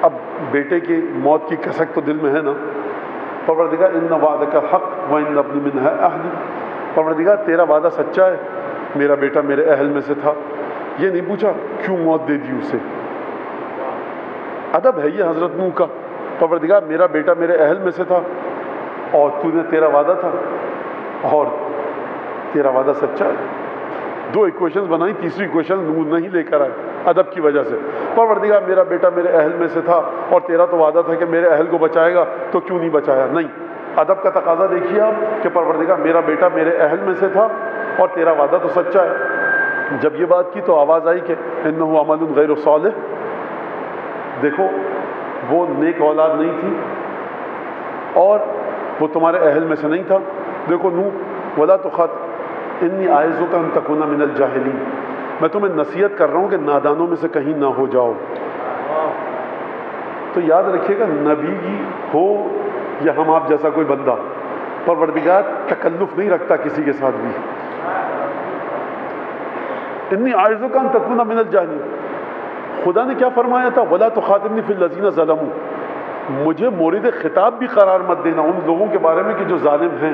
اب بیٹے کی موت کی کسک تو دل میں ہے نا. پروردگار ان وعدک حق وان ابنی من اہلی، پروردگار تیرا وعدہ سچا ہے، میرا بیٹا میرے اہل میں سے تھا. یہ نہیں پوچھا کیوں موت دے دی اسے. ادب ہے یہ حضرت نوح کا. پروردگار میرا بیٹا میرے اہل میں سے تھا اور تو نے تیرا وعدہ تھا اور تیرا وعدہ سچا ہے. دو ایکویشنز بنائی، تیسری ایکویشن نوح نہیں لے کر آئے ادب کی وجہ سے. پروردگار میرا بیٹا میرے اہل میں سے تھا اور تیرا تو وعدہ تھا کہ میرے اہل کو بچائے گا، تو کیوں نہیں بچایا؟ نہیں، ادب کا تقاضا دیکھیے آپ کہ پروردگار میرا بیٹا میرے اہل میں سے تھا اور تیرا وعدہ تو سچا ہے. جب یہ بات کی تو آواز آئی کہ انہ عمل غیر صالح، دیکھو وہ نیک اولاد نہیں تھی اور وہ تمہارے اہل میں سے نہیں تھا. دیکھو نوح، ولا تخاطب انی اعظک ان تکون من الجاہلین، میں تمہیں نصیحت کر رہا ہوں کہ نادانوں میں سے کہیں نہ ہو جاؤ. تو یاد رکھیے گا، نبی ہو یا ہم آپ جیسا کوئی بندہ، پروردگار تکلف نہیں رکھتا کسی کے ساتھ بھی. انی اعظک ان تکون من الجاہلین. خدا نے کیا فرمایا تھا؟ ولا تخاطبنی فی الذین ظلموا، مجھے مورد خطاب بھی قرار مت دینا ان لوگوں کے بارے میں کہ جو ظالم ہیں.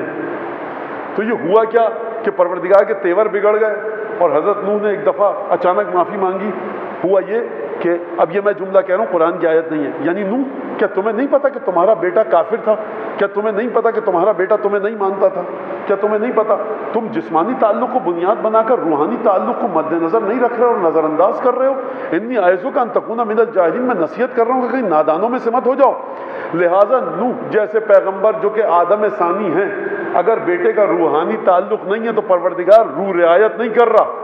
تو یہ ہوا کیا کہ پروردگار کے تیور بگڑ گئے اور حضرت نوح نے ایک دفعہ اچانک معافی مانگی. ہوا یہ کہ اب یہ میں جملہ کہہ رہا ہوں، قرآن کی آیت نہیں ہے، یعنی نوح، کیا تمہیں نہیں پتا کہ تمہارا بیٹا کافر تھا؟ کیا تمہیں نہیں پتا کہ تمہارا بیٹا تمہیں نہیں مانتا تھا؟ کیا تمہیں نہیں پتا؟ تم جسمانی تعلق کو بنیاد بنا کر روحانی تعلق کو مد نظر نہیں رکھ رہے اور نظر انداز کر رہے ہو؟ انی اعظک ان تکون من الجاہلین، میں نصیحت کر رہا ہوں کہ کہیں نادانوں میں سے مت ہو جاؤ۔ لہٰذا نوح جیسے پیغمبر جو کہ آدم ثانی ہیں، اگر بیٹے کا روحانی تعلق نہیں ہے تو پروردگار روح رعایت نہیں کر رہا،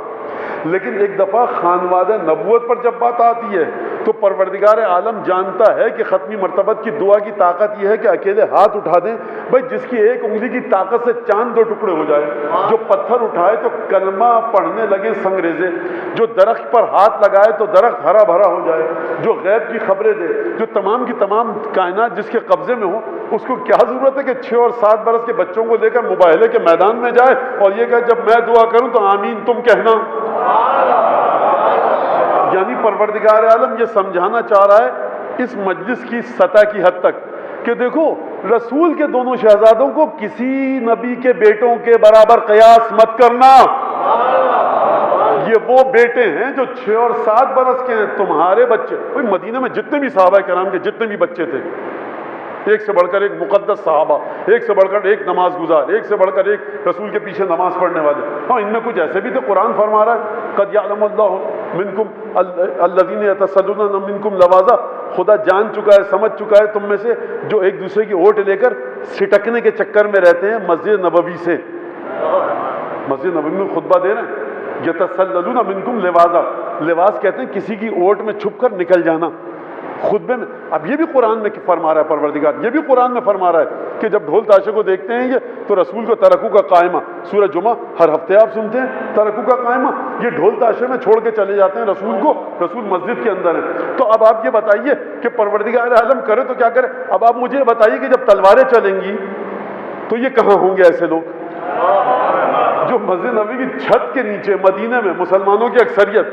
لیکن ایک دفعہ خانوادہ نبوت پر جب بات آتی ہے تو پروردگار عالم جانتا ہے کہ ختمی مرتبت کی دعا کی طاقت یہ ہے کہ اکیلے ہاتھ اٹھا دیں، بھائی جس کی ایک انگلی کی طاقت سے چاند دو ٹکڑے ہو جائے، جو پتھر اٹھائے تو کلمہ پڑھنے لگے سنگریزے، جو درخت پر ہاتھ لگائے تو درخت ہرا بھرا ہو جائے، جو غیب کی خبریں دے، جو تمام کی تمام کائنات جس کے قبضے میں ہو، اس کو کیا ضرورت ہے کہ 6 اور 7 برس کے بچوں کو لے کر مباہلے کے میدان میں جائے اور یہ کہ جب میں دعا کروں تو آمین تم کہنا؟ یعنی پروردگار عالم یہ سمجھانا چاہ رہا ہے اس مجلس کی سطح کی حد تک کہ دیکھو رسول کے دونوں شہزادوں کو کسی نبی کے بیٹوں کے برابر قیاس مت کرنا۔ یہ وہ بیٹے ہیں جو 6 اور 7 برس کے ہیں، تمہارے بچے۔ مدینہ میں جتنے بھی صحابہ کرام کے جتنے بھی بچے تھے، ایک سے بڑھ کر ایک مقدس صحابہ، ایک سے بڑھ کر ایک نماز گزار، ایک سے بڑھ کر ایک رسول کے پیچھے نماز پڑھنے والے۔ ہاں ان میں کچھ ایسے بھی تھے، قرآن فرما رہا ہے قد یعلم اللہ منکم الذین یتسللون منکم لواذا، خدا جان چکا ہے، سمجھ چکا ہے تم میں سے جو ایک دوسرے کی اوٹ لے کر سٹکنے کے چکر میں رہتے ہیں مسجد نبوی سے۔ مسجد نبوی میں خطبہ دے رہے ہیں، یتسللون منکم لواذا، لواز کہتے ہیں کسی کی اوٹ میں چھپ کر نکل جانا خطبے میں۔ اب یہ بھی قرآن میں فرما رہا ہے پروردگار، یہ بھی قرآن میں فرما رہا ہے کہ جب ڈھول تاشے کو دیکھتے ہیں یہ تو رسول کو ترکو کا قائمہ، سورہ جمعہ ہر ہفتے آپ سنتے ہیں، ترکو کا قائمہ، یہ ڈھول تاشے میں چھوڑ کے چلے جاتے ہیں رسول کو، رسول مسجد کے اندر ہیں۔ تو اب آپ یہ بتائیے کہ پروردگار عالم کرے تو کیا کرے؟ اب آپ مجھے بتائیے کہ جب تلواریں چلیں گی تو یہ کہاں ہوں گے ایسے لوگ جو مسجد نبوی کی چھت کے نیچے مدینہ میں مسلمانوں کی اکثریت،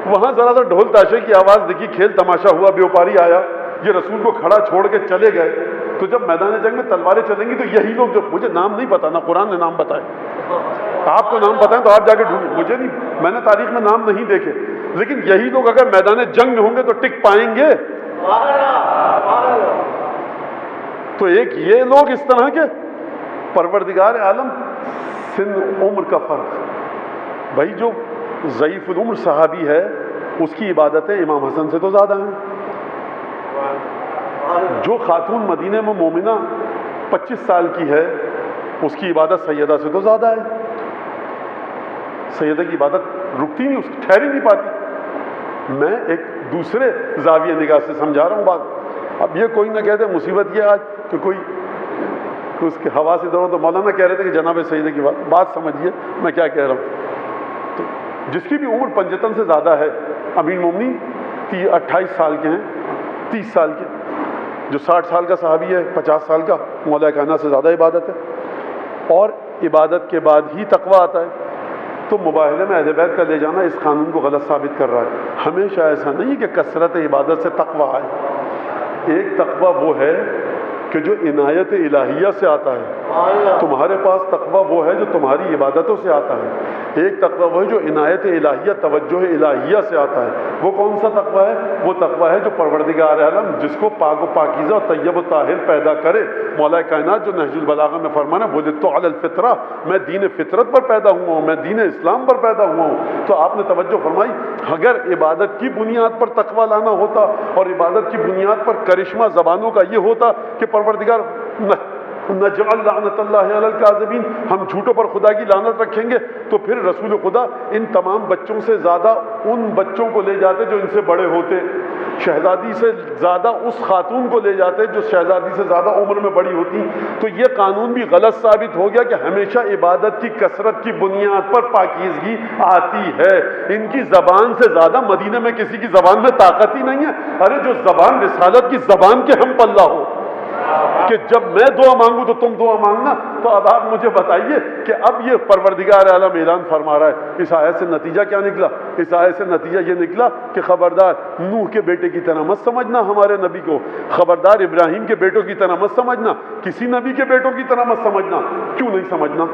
وہاں ذرا سا ڈھول تاشے کی آواز دکھی، کھیل تماشا ہوا، بیوپاری آیا، یہ رسول کو کھڑا چھوڑ کے چلے گئے۔ تو جب میدان جنگ میں تلواریں چلیں گی تو یہی لوگ، جو مجھے نام نہیں پتا، نہ قرآن نے نام بتائے، آپ کو نام پتہ ہے تو آپ جا کے ڈھونڈیں، مجھے نہیں، میں نے تاریخ میں نام نہیں دیکھے، لیکن یہی لوگ اگر میدان جنگ میں ہوں گے تو ٹک پائیں گے؟ تو ایک یہ لوگ اس طرح کے، پروردگار عالم سن عمر کا فرق، بھائی جو ضعیف العمر صحابی ہے اس کی عبادتیں امام حسن سے تو زیادہ ہیں، جو خاتون مدینہ میں مومنہ 25 سال کی ہے اس کی عبادت سیدہ سے تو زیادہ ہے۔ سیدہ کی عبادت رکتی نہیں، اس کی ٹھہر ہی نہیں پاتی۔ میں ایک دوسرے زاویہ نگاہ سے سمجھا رہا ہوں بات۔ اب یہ کوئی نہ کہتے مصیبت یہ آج کہ کوئی اس کے ہوا سے ادھر تو مولانا کہہ رہے تھے کہ جناب سیدہ کی بات سمجھیے میں کیا کہہ رہا ہوں۔ تو جس کی بھی عمر پنجتن سے زیادہ ہے، امیر مومنین 28 سال کے ہیں، 30 سال کے، جو 60 سال کا صحابی ہے، 50 سال کا، مولا کائنات سے زیادہ عبادت ہے، اور عبادت کے بعد ہی تقویٰ آتا ہے۔ تو مباہلے میں اہل بیت کا لے جانا اس قانون کو غلط ثابت کر رہا ہے۔ ہمیشہ ایسا نہیں ہے کہ کثرت عبادت سے تقویٰ آئے۔ ایک تقویٰ وہ ہے کہ جو عنایت الہیہ سے آتا ہے، تمہارے پاس تقویٰ وہ ہے جو تمہاری عبادتوں سے آتا ہے۔ ایک تقویٰ وہ ہے جو عنایت الہیہ، توجہ الہیہ سے آتا ہے۔ وہ کون سا تقویٰ ہے؟ وہ تقویٰ ہے جو پروردگار عالم جس کو پاک و پاکیزہ و طیب و طاہر پیدا کرے۔ مولا کائنات جو نہج البلاغہ میں فرمانا ولدت علی الفطرہ، میں دین فطرت پر پیدا ہوا ہوں، میں دین اسلام پر پیدا ہوا ہوں۔ تو آپ نے توجہ فرمائی، اگر عبادت کی بنیاد پر تقویٰ لانا ہوتا اور عبادت کی بنیاد پر کرشمہ زبانوں کا یہ ہوتا کہ پروردگار نجعل لعنت اللہ علی الکاذبین، ہم جھوٹوں پر خدا کی لعنت رکھیں گے، تو پھر رسول خدا ان تمام بچوں سے زیادہ ان بچوں کو لے جاتے جو ان سے بڑے ہوتے، شہزادی سے زیادہ اس خاتون کو لے جاتے جو شہزادی سے زیادہ عمر میں بڑی ہوتی۔ تو یہ قانون بھی غلط ثابت ہو گیا کہ ہمیشہ عبادت کی کثرت کی بنیاد پر پاکیزگی آتی ہے۔ ان کی زبان سے زیادہ مدینہ میں کسی کی زبان میں طاقت ہی نہیں ہے۔ ارے جو زبان رسالت کی زبان کے ہم پلہ ہو کہ جب میں دعا مانگوں تو تم دعا مانگنا۔ تو اب آپ مجھے بتائیے کہ اب یہ پروردگار عالم اعلان فرما رہا ہے، اس آیت سے نتیجہ کیا نکلا؟ اس آیت سے نتیجہ یہ نکلا کہ خبردار نوح کے بیٹے کی طرح مت سمجھنا ہمارے نبی کو، خبردار ابراہیم کے بیٹوں کی طرح مت سمجھنا، کسی نبی کے بیٹوں کی طرح مت سمجھنا۔ کیوں نہیں سمجھنا؟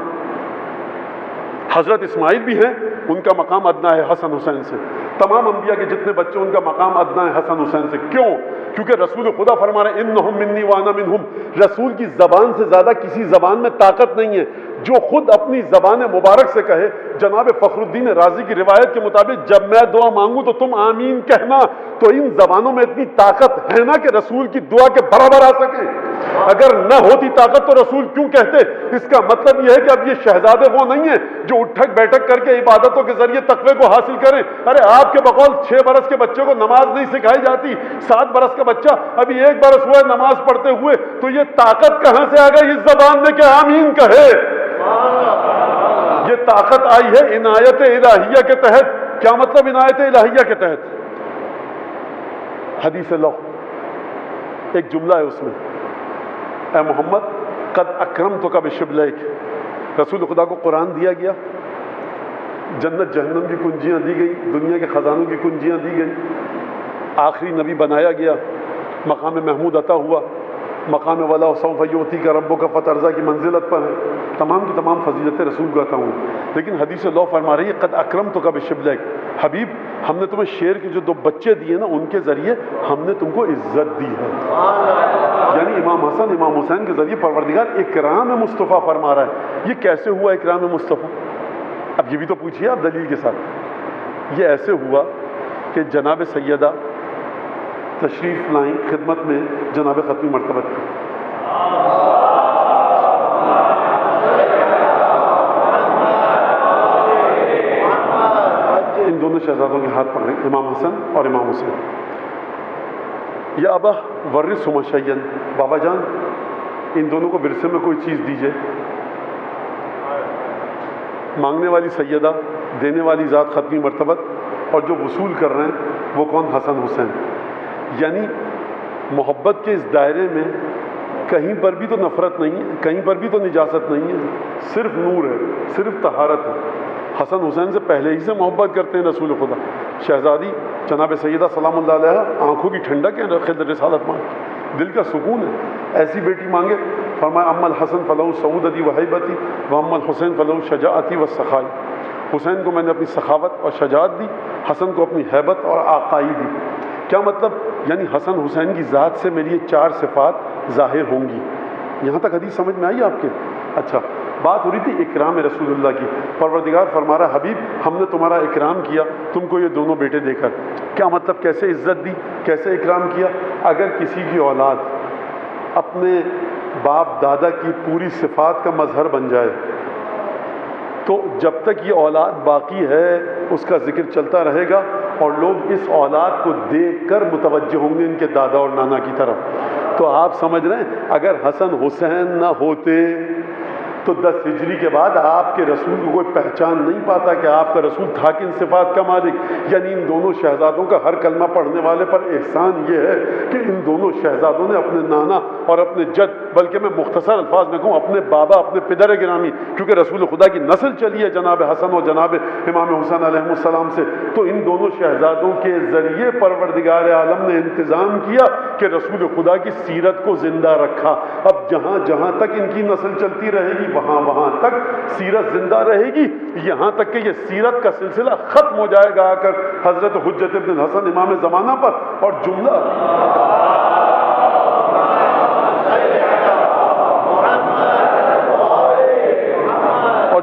حضرت اسماعیل بھی ہیں، ان کا مقام ادنا ہے حسن حسین سے، تمام انبیاء کے جتنے بچے ان کا مقام ادنا ہے حسن حسین سے۔ کیوں؟ کیونکہ رسول خدا فرما رہے ہیں انہم منی وانا منہم، رسول کی زبان سے زیادہ کسی زبان میں طاقت نہیں ہے، جو خود اپنی زبان مبارک سے کہے۔ جناب فخر الدین رازی کی روایت کے مطابق جب میں دعا مانگوں تو تم آمین کہنا، تو ان زبانوں میں اتنی طاقت ہے نا کہ رسول کی دعا کے برابر آ سکے۔ اگر نہ ہوتی طاقت تو رسول کیوں کہتے؟ اس کا مطلب یہ ہے کہ اب یہ شہزادے وہ نہیں ہیں جو اٹھک بیٹھک کر کے عبادتوں کے ذریعے تقوی کو حاصل کریں۔ ارے آپ کے بقول 6 برس کے بچے کو نماز نہیں سکھائی جاتی، 7 برس کا بچہ ابھی 1 برس ہوا ہے نماز پڑھتے ہوئے، تو یہ طاقت کہاں سے آ گئی اس زبان میں کہ آمین کہے؟ یہ طاقت آئی ہے عنایت الہیہ کے تحت۔ کیا مطلب عنایت الہیہ کے تحت؟ حدیث لو ایک جملہ ہے اس میں، اے محمد قد اکرمتک بشبلیک، رسول خدا کو قرآن دیا گیا، جنت جہنم کی کنجیاں دی گئی، دنیا کے خزانوں کی کنجیاں دی گئی، آخری نبی بنایا گیا، مقام محمود عطا ہوا، مقام ولا سوف یعطیک ربک فترضی کی منزلت پر ہے، تمام کی تمام فضیلتیں رسول کو عطا ہوئی۔ لیکن حدیث لو فرما رہی ہے قد اکرمتک بشبلیک، حبیب ہم نے تمہیں شیر کے جو 2 بچے دیے نا ان کے ذریعے ہم نے تم کو عزت دی ہے۔ یعنی امام حسن امام حسین کے ذریعے پروردگار اکرام مصطفیٰ فرما رہا ہے۔ یہ کیسے ہوا اکرام مصطفیٰ؟ اب یہ بھی تو پوچھیے آپ دلیل کے ساتھ۔ یہ ایسے ہوا کہ جناب سیدہ تشریف لائیں خدمت میں جناب ختمی مرتبہ کی، ان دونوں شہزادوں کے ہاتھ پکڑے، امام حسن اور امام حسین۔ یا ابا ورثہما شیئا، بابا جان ان دونوں کو ورثے میں کوئی چیز دیجئے۔ مانگنے والی سیدہ، دینے والی ذات ختمی مرتبت، اور جو وصول کر رہے ہیں وہ کون؟ حسن حسین۔ یعنی محبت کے اس دائرے میں کہیں پر بھی تو نفرت نہیں ہے، کہیں پر بھی تو نجاست نہیں ہے، صرف نور ہے، صرف طہارت ہے۔ حسن حسین سے پہلے ہی سے محبت کرتے ہیں رسول خدا۔ شہزادی جناب سیدہ سلام اللہ علیہ آنکھوں کی ٹھنڈک ہے خدمت رسالت مانگ، دل کا سکون ہے، ایسی بیٹی مانگے۔ فرمایا اما الحسن فلہ سعودتی و ہیبتی و اما الحسین فلہ شجاعتی و سخائی، حسین کو میں نے اپنی سخاوت اور شجاعت دی، حسن کو اپنی ہیبت اور آقائی دی۔ کیا مطلب؟ یعنی حسن حسین کی ذات سے میری یہ 4 صفات ظاہر ہوں گی۔ یہاں تک حدیث سمجھ میں آئی آپ کے؟ اچھا، بات ہو رہی تھی اکرام رسول اللہ کی۔ پروردگار فرما رہا حبیب ہم نے تمہارا اکرام کیا تم کو یہ دونوں بیٹے دے کر۔ کیا مطلب؟ کیسے عزت دی، کیسے اکرام کیا؟ اگر کسی کی اولاد اپنے باپ دادا کی پوری صفات کا مظہر بن جائے تو جب تک یہ اولاد باقی ہے اس کا ذکر چلتا رہے گا، اور لوگ اس اولاد کو دیکھ کر متوجہ ہوں گے ان کے دادا اور نانا کی طرف۔ تو آپ سمجھ رہے ہیں اگر حسن حسین نہ ہوتے تو 10 ہجری کے بعد آپ کے رسول کو کوئی پہچان نہیں پاتا کہ آپ کا رسول تھا کن صفات کا مالک۔ یعنی ان دونوں شہزادوں کا ہر کلمہ پڑھنے والے پر احسان یہ ہے کہ ان دونوں شہزادوں نے اپنے نانا اور اپنے جد، بلکہ میں مختصر الفاظ میں کہوں اپنے بابا، اپنے پدر گرامی، کیونکہ رسول خدا کی نسل چلی ہے جناب حسن اور جناب امام حسین علیہ السلام سے، تو ان دونوں شہزادوں کے ذریعے پروردگار عالم نے انتظام کیا کہ رسول خدا کی سیرت کو زندہ رکھا۔ اب جہاں جہاں تک ان کی نسل چلتی رہے گی وہاں وہاں تک سیرت زندہ رہے گی، یہاں تک کہ یہ سیرت کا سلسلہ ختم ہو جائے گا آ کر حضرت حجت ابن الحسن امام زمانہ پر۔ اور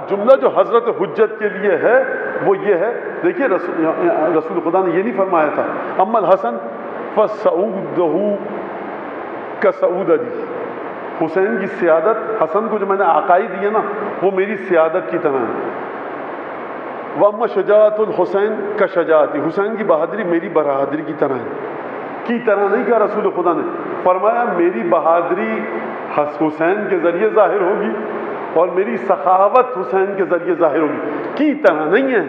جملہ جو حضرت حجت کے لیے ہے وہ یہ ہے، دیکھیے رسول خدا نے یہ نہیں فرمایا تھا اما الحسن فسعودہ کسعودتی، حسین کی سیادت، حسن کو جو میں نے آقائی دی ہے نا وہ میری سیادت کی طرح ہے۔ وَأَمَّا شَجَاعَةُ الْحُسَيْنِ كَشَجَاعَتِي، حسین کی بہادری میری بہادری کی طرح ہے۔ کی طرح نہیں کہا رسول خدا نے، فرمایا میری بہادری حسین کے ذریعے ظاہر ہوگی اور میری سخاوت حسین کے ذریعے ظاہر ہوگی، کی طرح نہیں ہے۔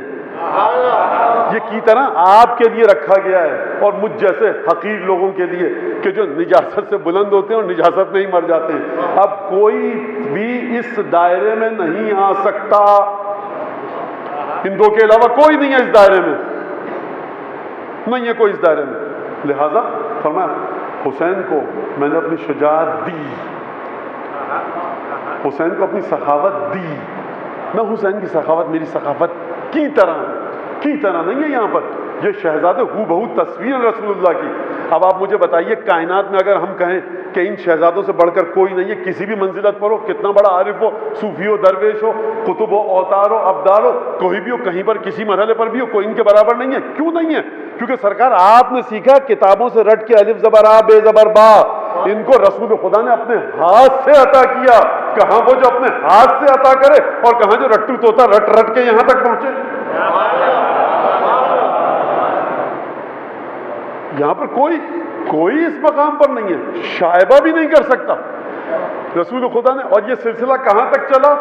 یہ کی طرح آپ کے لیے رکھا گیا ہے اور مجھ جیسے حقیر لوگوں کے لیے کہ جو نجاست سے بلند ہوتے ہیں اور نجاست میں ہی مر جاتے ہیں۔ اب کوئی بھی اس دائرے میں نہیں آ سکتا، ان 2 کے علاوہ کوئی نہیں ہے اس دائرے میں، نہیں ہے کوئی اس دائرے میں۔ لہذا فرمایا حسین کو میں نے اپنی شجاعت دی، حسین کو اپنی سخاوت دی، میں حسین کی سخاوت میری ثقافت کی طرح نہیں ہے. یہاں پر یہ شہزادے ہو بہو تصویر رسول اللہ کی. اب آپ مجھے بتائیے کائنات میں اگر ہم کہیں کہ ان شہزادوں سے بڑھ کر کوئی نہیں ہے, کسی بھی منزلت پر ہو, کتنا بڑا عارف ہو, صوفی ہو, درویش ہو, قطب ہو, اوتار ہو, ابدال ہو, کوئی بھی ہو, کہیں پر کسی مرحلے پر بھی ہو, کوئی ان کے برابر نہیں ہے. کیوں نہیں ہے؟ کیونکہ سرکار آپ نے سیکھا کتابوں سے رٹ کے الف زبر آ بے زبر با, ان کو رسول خدا نے اپنے ہاتھ سے عطا کیا. کہاں وہ جو اپنے ہاتھ سے عطا کرے اور کہاں جو رٹو توتا رٹ رٹ کے یہاں تک پہنچے. یہاں پر کوئی اس مقام پر نہیں ہے, شائبہ بھی نہیں کر سکتا رسول خدا نے. اور یہ سلسلہ کہاں تک چلا؟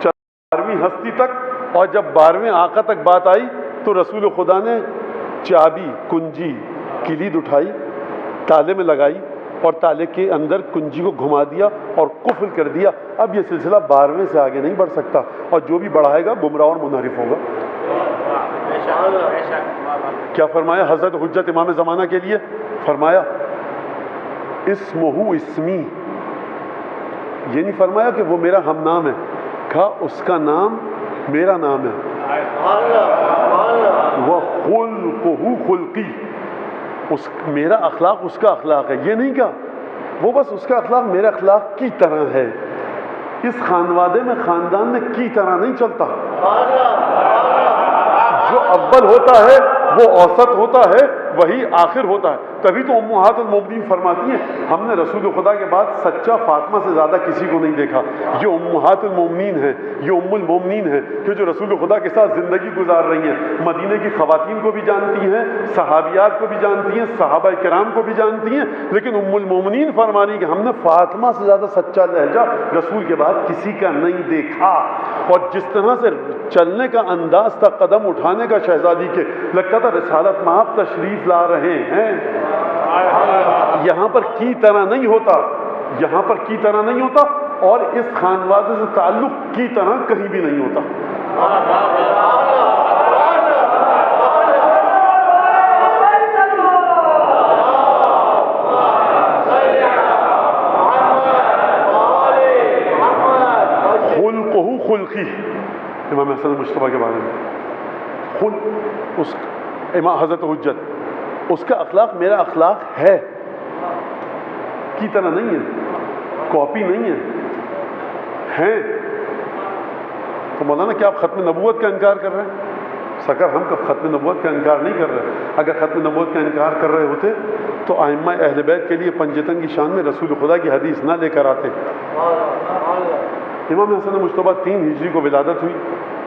12ویں ہستی تک. اور جب 12ویں آقا تک بات آئی تو رسول خدا نے چابی کنجی کلید اٹھائی, تالے میں لگائی اور تالے کے اندر کنجی کو گھما دیا اور قفل کر دیا. اب یہ سلسلہ 12ویں سے آگے نہیں بڑھ سکتا, اور جو بھی بڑھائے گا گمراہ اور منحرف ہوگا. کیا فرمایا حضرت حجت امام زمانہ کے لیے؟ فرمایا اسمہ اسمی. یہ نہیں فرمایا کہ وہ میرا ہم نام ہے, کہا اس کا نام میرا نام ہے. وَخُلْقُهُ خُلْقِي, میرا اخلاق اس کا اخلاق ہے. یہ نہیں کہا وہ بس اس کا اخلاق میرے اخلاق کی طرح ہے. اس خانوادے میں خاندان میں کی طرح نہیں چلتا. جو اول ہوتا ہے وہ اوسط ہوتا ہے, وہی آخر ہوتا ہے. تبھی تو امہات المومنین فرماتی ہیں ہم نے رسول خدا کے بعد سچا فاطمہ سے زیادہ کسی کو نہیں دیکھا. یہ امہات المومنین ہیں, یہ ام المومنین ہیں کہ جو رسول خدا کے ساتھ زندگی گزار رہی ہیں. مدینے کی خواتین کو بھی جانتی ہیں, صحابیات کو بھی جانتی ہیں, صحابہ کرام کو بھی جانتی ہیں, لیکن ام المومنین فرمانی کہ ہم نے فاطمہ سے زیادہ سچا لہجہ رسول کے بعد کسی کا نہیں دیکھا. اور جس طرح سے چلنے کا انداز تھا, قدم اٹھانے کا شہزادی کے, لگتا تھا رسالت میں آپ تشریف لا رہے ہیں. یہاں پر کی طرح نہیں ہوتا, یہاں پر کی طرح نہیں ہوتا, اور اس خانوادے سے تعلق کی طرح کہیں بھی نہیں ہوتا. خلقہ خلقی, امام حسن مصطفیٰ کے بارے میں اس امام حضرت حجت, اس کا اخلاق میرا اخلاق ہے, کی طرح نہیں ہے, کاپی نہیں ہے. تو مولانا کیا آپ ختم نبوت کا انکار کر رہے ہیں؟ سرکار ہم ختم نبوت کا انکار نہیں کر رہے. اگر ختم نبوت کا انکار کر رہے ہوتے تو ائمہ اہل بیت کے لیے پنجتن کی شان میں رسول خدا کی حدیث نہ لے کر آتے. امام حسن مجتبیٰ 3 ہجری کو ولادت ہوئی,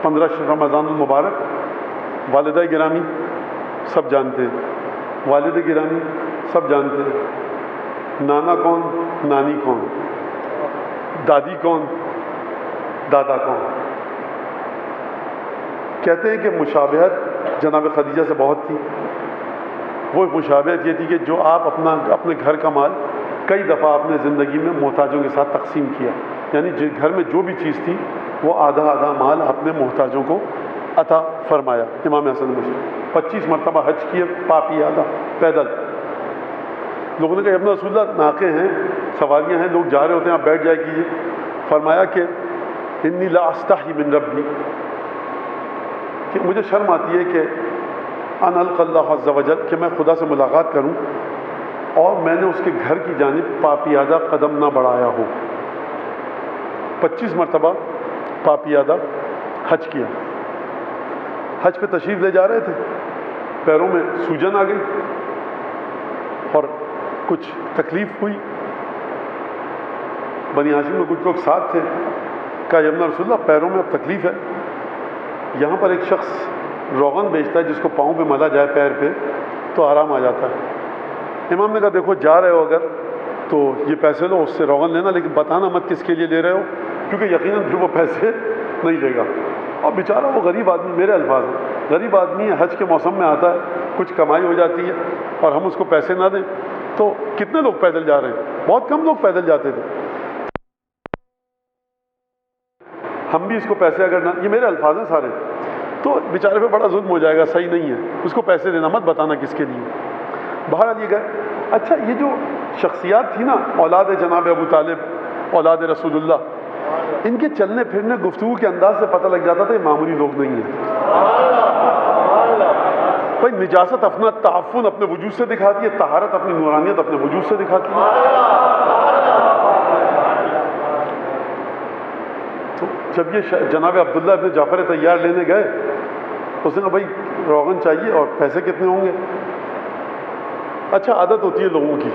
15 رمضان المبارک. والدہ گرامی سب جانتے ہیں, والد گرامی سب جانتے ہیں. نانا کون, نانی کون, دادی کون, دادا کون. کہتے ہیں کہ مشابہت جناب خدیجہ سے بہت تھی. وہ مشابہت یہ تھی کہ جو آپ اپنے گھر کا مال کئی دفعہ اپنے زندگی میں محتاجوں کے ساتھ تقسیم کیا, یعنی گھر میں جو بھی چیز تھی وہ آدھا آدھا مال اپنے محتاجوں کو عطا فرمایا. امام حسن مشتبہ 25 مرتبہ حج کیے, پاپی آدھا پیدل. لوگوں نے کہا ابن رسول اللہ ناقے ہیں, سواریاں ہیں, لوگ جا رہے ہوتے ہیں, آپ بیٹھ جائے کیجیے. فرمایا کہ انی لا استحی من ربی, کہ مجھے شرم آتی ہے کہ ان القی اللہ عز وجل, کہ میں خدا سے ملاقات کروں اور میں نے اس کے گھر کی جانب پاپیادہ قدم نہ بڑھایا ہو. 25 مرتبہ پاپیادہ حج کیا. حج پہ تشریف لے جا رہے تھے, پیروں میں سوجن آ گئی اور کچھ تکلیف ہوئی. بنی ہاشم میں کچھ لوگ ساتھ تھے. کہا یا رسول اللہ پیروں میں اب تکلیف ہے, یہاں پر ایک شخص روغن بیچتا ہے جس کو پاؤں پہ ملا جائے پیر پہ تو آرام آ جاتا ہے. امام نے کہا دیکھو جا رہے ہو اگر تو یہ پیسے لو, اس سے روغن لینا, لیکن بتانا مت کس کے لیے لے رہے ہو, کیونکہ یقیناً پھر وہ پیسے نہیں لے گا. اور بیچارہ وہ غریب آدمی, میرے الفاظ ہیں, غریب آدمی ہے, حج کے موسم میں آتا ہے, کچھ کمائی ہو جاتی ہے اور ہم اس کو پیسے نہ دیں تو کتنے لوگ پیدل جا رہے ہیں؟ بہت کم لوگ پیدل جاتے تھے. ہم بھی اس کو پیسے اگر نہ, یہ میرے الفاظ ہیں سارے, تو بیچارے پہ بڑا ظلم ہو جائے گا, صحیح نہیں ہے. اس کو پیسے دینا مت, بتانا کس کے لیے. بہرحال یہ گئے. اچھا یہ جو شخصیات تھی نا, اولاد جناب ابو طالب, اولاد رسول اللہ, ان کے چلنے پھرنے گفتگو کے انداز سے پتہ لگ جاتا تھا یہ معمولی لوگ نہیں ہیں. بھائی نجاست اپنا تعفن اپنے وجود سے دکھاتی ہے، طہارت اپنی نورانیت اپنے وجود سے دکھاتی ہے. تو جب یہ جناب عبداللہ ابن جعفر طیار لینے گئے اس نے کہا بھائی روغن چاہیے اور پیسے کتنے ہوں گے؟ اچھا عادت ہوتی ہے لوگوں کی،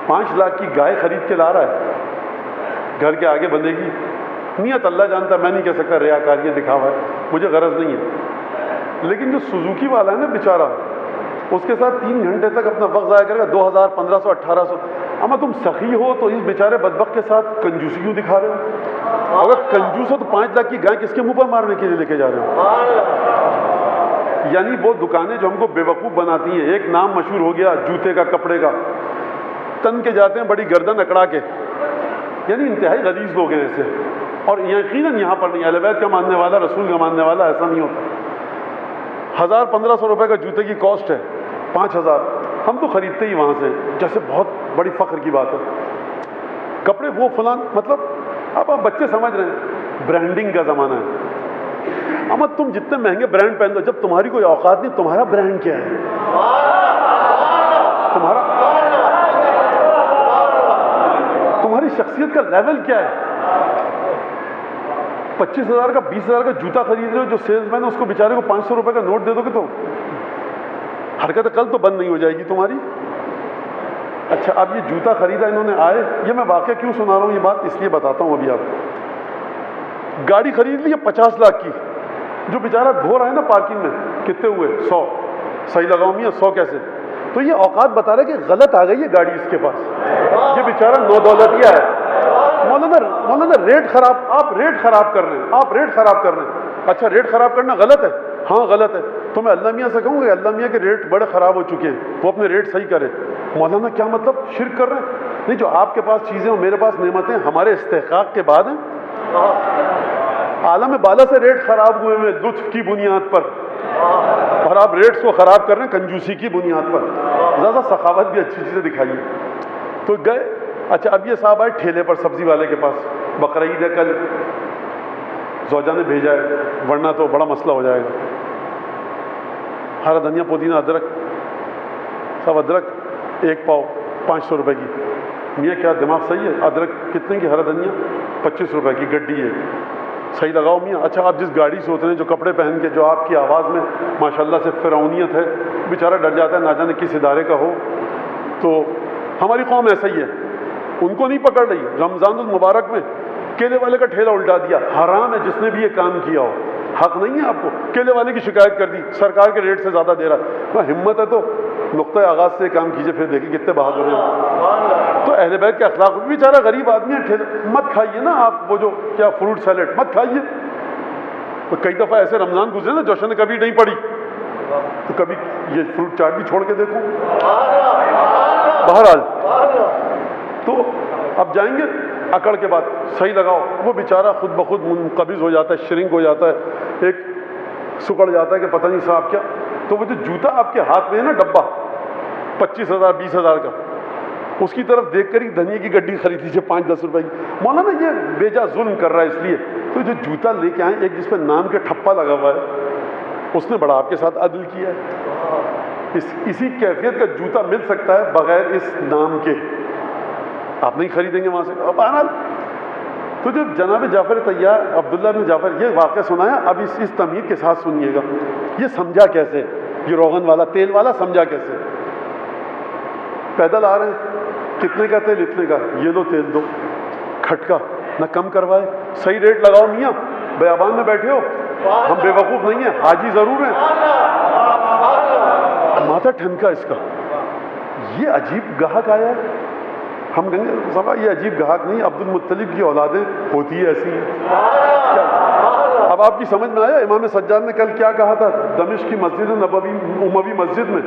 5 لاکھ کی گائے خرید کے لا رہا ہے، گھر کے آگے بندے کی نیت اللہ جانتا ہے، میں نہیں کہہ سکتا ریاکاریاں دکھاوا ہے، مجھے غرض نہیں ہے. لیکن جو سوزوکی والا ہے نا بیچارہ، اس کے ساتھ 3 گھنٹے تک اپنا وقت ضائع کرے گا، 2000 1500 1800. اما تم سخی ہو تو اس بیچارے بدبخت کے ساتھ کنجوسی کیوں دکھا رہے ہو؟ اگر کنجوس ہو تو 5 لاکھ کی گائے کس کے منہ پر مارنے کے لیے لے کے جا رہے ہو؟ یعنی وہ دکانیں جو ہم کو بیوقوف بناتی ہیں، ایک نام مشہور ہو گیا جوتے کا، کپڑے کا، تن کے جاتے ہیں بڑی گردن اکڑا کے، یعنی انتہائی غلیظ لوگ ہیں ایسے. اور یقیناً یہاں پر نہیں، اہل بیت کا ماننے والا، رسول کا ماننے والا ایسا نہیں ہوتا. 1000 1500 روپے کا جوتے کی کاسٹ ہے، 5000 ہم تو خریدتے ہی وہاں سے جیسے بہت بڑی فخر کی بات ہے. کپڑے وہ فلان، مطلب اب آپ بچے سمجھ رہے ہیں برانڈنگ کا زمانہ ہے. اما تم جتنے مہنگے برانڈ پہن دو، جب تمہاری کوئی اوقات نہیں، تمہارا برانڈ کیا ہے؟ تمہاری شخصیت کا لیول کیا ہے؟ 25,000 کا 20,000 کا جوتا خرید رہے ہو، جو سیلز مین ہے اس کو بیچارے کو 500 روپے کا نوٹ دے دو گے تو حرکت کل تو بند نہیں ہو جائے گی تمہاری. اچھا اب یہ جوتا خریدا انہوں نے، آئے، یہ میں واقعہ کیوں سنا رہا ہوں یہ بات اس لیے بتاتا ہوں ابھی آپ کو. گاڑی خرید لی ہے 50 لاکھ کی، جو بیچارہ دھو رہا ہے نا پارکنگ میں، کتنے ہوئے؟ 100. صحیح لگاؤں میاں 100 کیسے؟ تو یہ اوقات بتا رہے کہ غلط آ گئی ہے گاڑی اس کے پاس، یہ بیچارہ نو دولتیا ہے. مولانا ریٹ خراب، آپ ریٹ خراب کر رہے ہیں، آپ ریٹ خراب کر رہے ہیں. اچھا ریٹ خراب کرنا غلط ہے؟ ہاں غلط ہے. تو میں اللہ میاں سے کہوں گا اللہ میاں کے ریٹ بڑے خراب ہو چکے ہیں، وہ اپنے ریٹ صحیح کرے. مولانا کیا مطلب؟ شرک کر رہے ہیں؟ نہیں، جو آپ کے پاس چیزیں اور میرے پاس نعمتیں ہمارے استحقاق کے بعد ہیں. عالم بالا سے ریٹ خراب ہوئے ہیں لطف کی بنیاد پر، اور آپ ریٹس کو خراب کر رہے ہیں کنجوسی کی بنیاد پر. ذرا سخاوت بھی اچھی چیزیں دکھائیے. تو گئے. اچھا اب یہ صاحب آئے ٹھیلے پر سبزی والے کے پاس، بقرعید ہے کل، زوجہ نے بھیجا ہے ورنہ تو بڑا مسئلہ ہو جائے گا. ہرا دھنیا پودینہ ادرک، صاحب ادرک 1 پاؤ 500 روپے کی. میاں کیا دماغ صحیح ہے؟ ادرک کتنے کی؟ ہرا دھنیا 25 روپے کی گڈی ہے. صحیح لگاؤ میاں. اچھا آپ جس گاڑی سے ہوتے ہیں، جو کپڑے پہن کے، جو آپ کی آواز میں ماشاءاللہ سے فرعونیت ہے، بیچارہ ڈر جاتا ہے نہ جانے کس ادارے کا ہو. تو ہماری قوم ایسا ہی ہے، ان کو نہیں پکڑ رہی. رمضان المبارک میں کیلے والے کا ٹھیلا الٹا دیا، حرام ہے جس نے بھی یہ کام کیا ہو. حق نہیں ہے آپ کو. کیلے والے کی شکایت کر دی، سرکار کے ریٹ سے زیادہ دے رہا ہے. ہمت ہے تو نقطۂ آغاز سے کام کیجئے، پھر دیکھیں کتنے بہادر ہیں. تو اہل بیت کے اخلاق، بیچارہ غریب آدمی ہے، ٹھیلا مت کھائیے نا آپ، وہ جو کیا فروٹ سیلیڈ مت کھائیے. تو کئی دفعہ ایسے رمضان گزرے نا جوشن نے کبھی نہیں پڑی، تو کبھی یہ فروٹ چاٹ بھی چھوڑ کے دیکھو. بہرحال تو اب جائیں گے اکڑ کے بعد صحیح لگاؤ. وہ بیچارہ خود بخود منقبض ہو جاتا ہے، شرنک ہو جاتا ہے، ایک سکڑ جاتا ہے کہ پتہ نہیں صاحب کیا. تو وہ جو جوتا آپ کے ہاتھ میں ہے نا ڈبہ 25,000 20,000 کا، اس کی طرف دیکھ کر ہی دھنیے کی گڈی خرید لیجیے 5-10 روپے کی. مولانا یہ بیجا ظلم کر رہا ہے اس لیے. تو جو جوتا لے کے آئیں، ایک جس پہ نام کے ٹھپا لگا ہوا ہے، اس نے بڑا آپ کے ساتھ عدل کیا ہے. اسی کیفیت کا جوتا مل سکتا ہے بغیر اس نام کے، آپ نہیں خریدیں گے وہاں سے. بہرحال تو جو جناب جعفر طیار، عبداللہ بن جعفر، یہ واقعہ سنایا. اب اس تمہید کے ساتھ سنیے گا. یہ سمجھا کیسے؟ یہ روغن والا تیل والا سمجھا کیسے؟ پیدل آ رہے ہیں، کتنے کا تیل؟ اتنے کا. یہ لو تیل دو. کھٹکا نہ کم کروائے. صحیح ریٹ لگاؤ میاں، بیابان میں بیٹھے ہو، ہم بے وقوف نہیں ہیں، حاجی ضرور ہیں. ماتھا ٹھنکا اس کا. یہ عجیب گاہک آیا ہے. ہم کہیں گے صاحب یہ عجیب گاہک نہیں، عبد المطلب کی اولادیں ہوتی ہے ایسی ہیں. اب آپ کی سمجھ میں آیا امام سجاد نے کل کیا کہا تھا دمشق کی مسجد نبوی اموی مسجد میں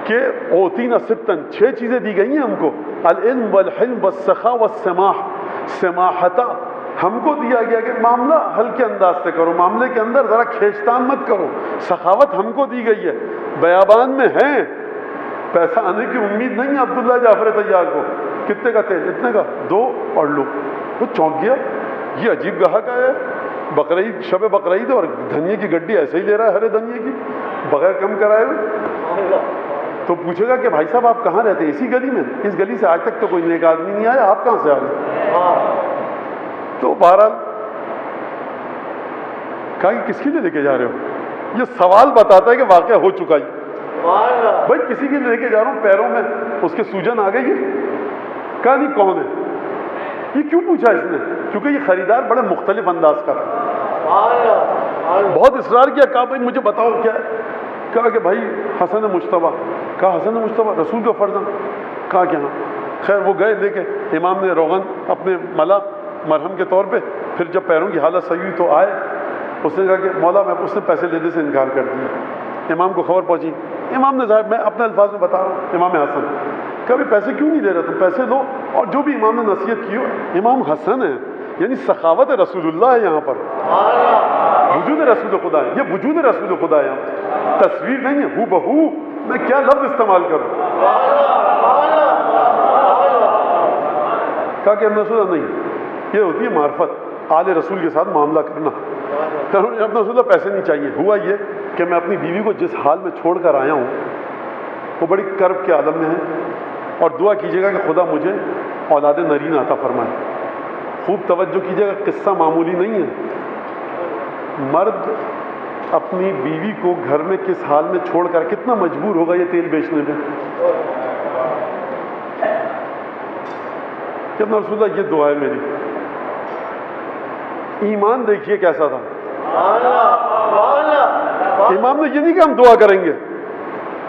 کہ اوتینا ستن، 6 چیزیں دی گئی ہیں ہم کو. العلم والحلم والسخاء والسماح. سماحتا ہم کو دیا گیا کہ معاملہ ہلکے انداز سے کرو، معاملے کے اندر ذرا کھینچتان مت کرو. سخاوت ہم کو دی گئی ہے. بیابان میں ہیں، پیسہ آنے کی امید نہیں ہے عبداللہ جعفر طیار کو. کتنے کا تیل؟ اتنے کا 2 اور لو. وہ چونک گیا، یہ عجیب گاہک آیا ہے، بقرعید شب بقرعید اور دھنیے کی گڈی ایسے ہی لے رہا ہے ہرے دھنیے کی بغیر کم کرائے ہوئے. تو پوچھے گا کہ بھائی صاحب آپ کہاں رہتے ہیں؟ اسی گلی میں. اس گلی سے آج تک تو کوئی نیک آدمی نہیں آیا، آپ کہاں سے آ گئے؟ تو بہرحال کہا کہ کس کے لیے لے کے جا رہے ہو؟ یہ سوال بتاتا ہے کہ واقعہ ہو چکا ہی. بھائی کسی کے لیے لے کے جا رہا ہوں، پیروں میں اس کے سوجن آ گئی ہے. کہا نہیں کون ہے؟ یہ کیوں پوچھا اس نے؟ کیونکہ یہ خریدار بڑے مختلف انداز کا تھا. بہت اصرار کیا، کہا بھائی مجھے بتاؤ کیا ہے. کہا کہ بھائی حسن مجتبیٰ. کہا حسن مجتبیٰ رسول کا فرزند؟ کہا کہ ہاں. خیر وہ گئے لے کے، امام نے روغن اپنے ملا مرہم کے طور پہ. پھر جب پیروں کی حالت صحیح ہوئی تو آئے. اس نے کہا کہ مولا میں، اس نے پیسے لینے سے انکار کر دیا. امام کو خبر پہنچی. امام نے ظاہر، میں اپنے الفاظ میں بتا رہا ہوں، امام حسن کبھی پیسے کیوں نہیں دے رہا؟ تم پیسے لو. اور جو بھی امام نے نصیحت کی ہو، امام حسن ہے، یعنی سخاوت رسول اللہ ہے یہاں پر، وجود رسول خدا ہے. یہ وجود رسول خدا ہے یہاں پر، تصویر نہیں ہے. ہو بہو میں کیا لفظ استعمال کروں؟ کہا کہ رسول اللہ نہیں، یہ ہوتی ہے معرفت، آل رسول کے ساتھ معاملہ کرنا. اب رسول اللہ پیسے نہیں چاہیے. ہوا یہ کہ میں اپنی بیوی کو جس حال میں چھوڑ کر آیا ہوں وہ بڑی کرب کے عالم میں ہے، اور دعا کیجیے گا کہ خدا مجھے اولاد نرین عطا فرمائے. خوب توجہ کیجیے گا، قصہ معمولی نہیں ہے. مرد اپنی بیوی کو گھر میں کس حال میں چھوڑ کر کتنا مجبور ہوگا یہ تیل بیچنے میں. کہ اپنا رسول اللہ یہ دعا ہے میری. ایمان دیکھیے کیسا تھا. امام نے یہ نہیں کہ ہم دعا کریں گے.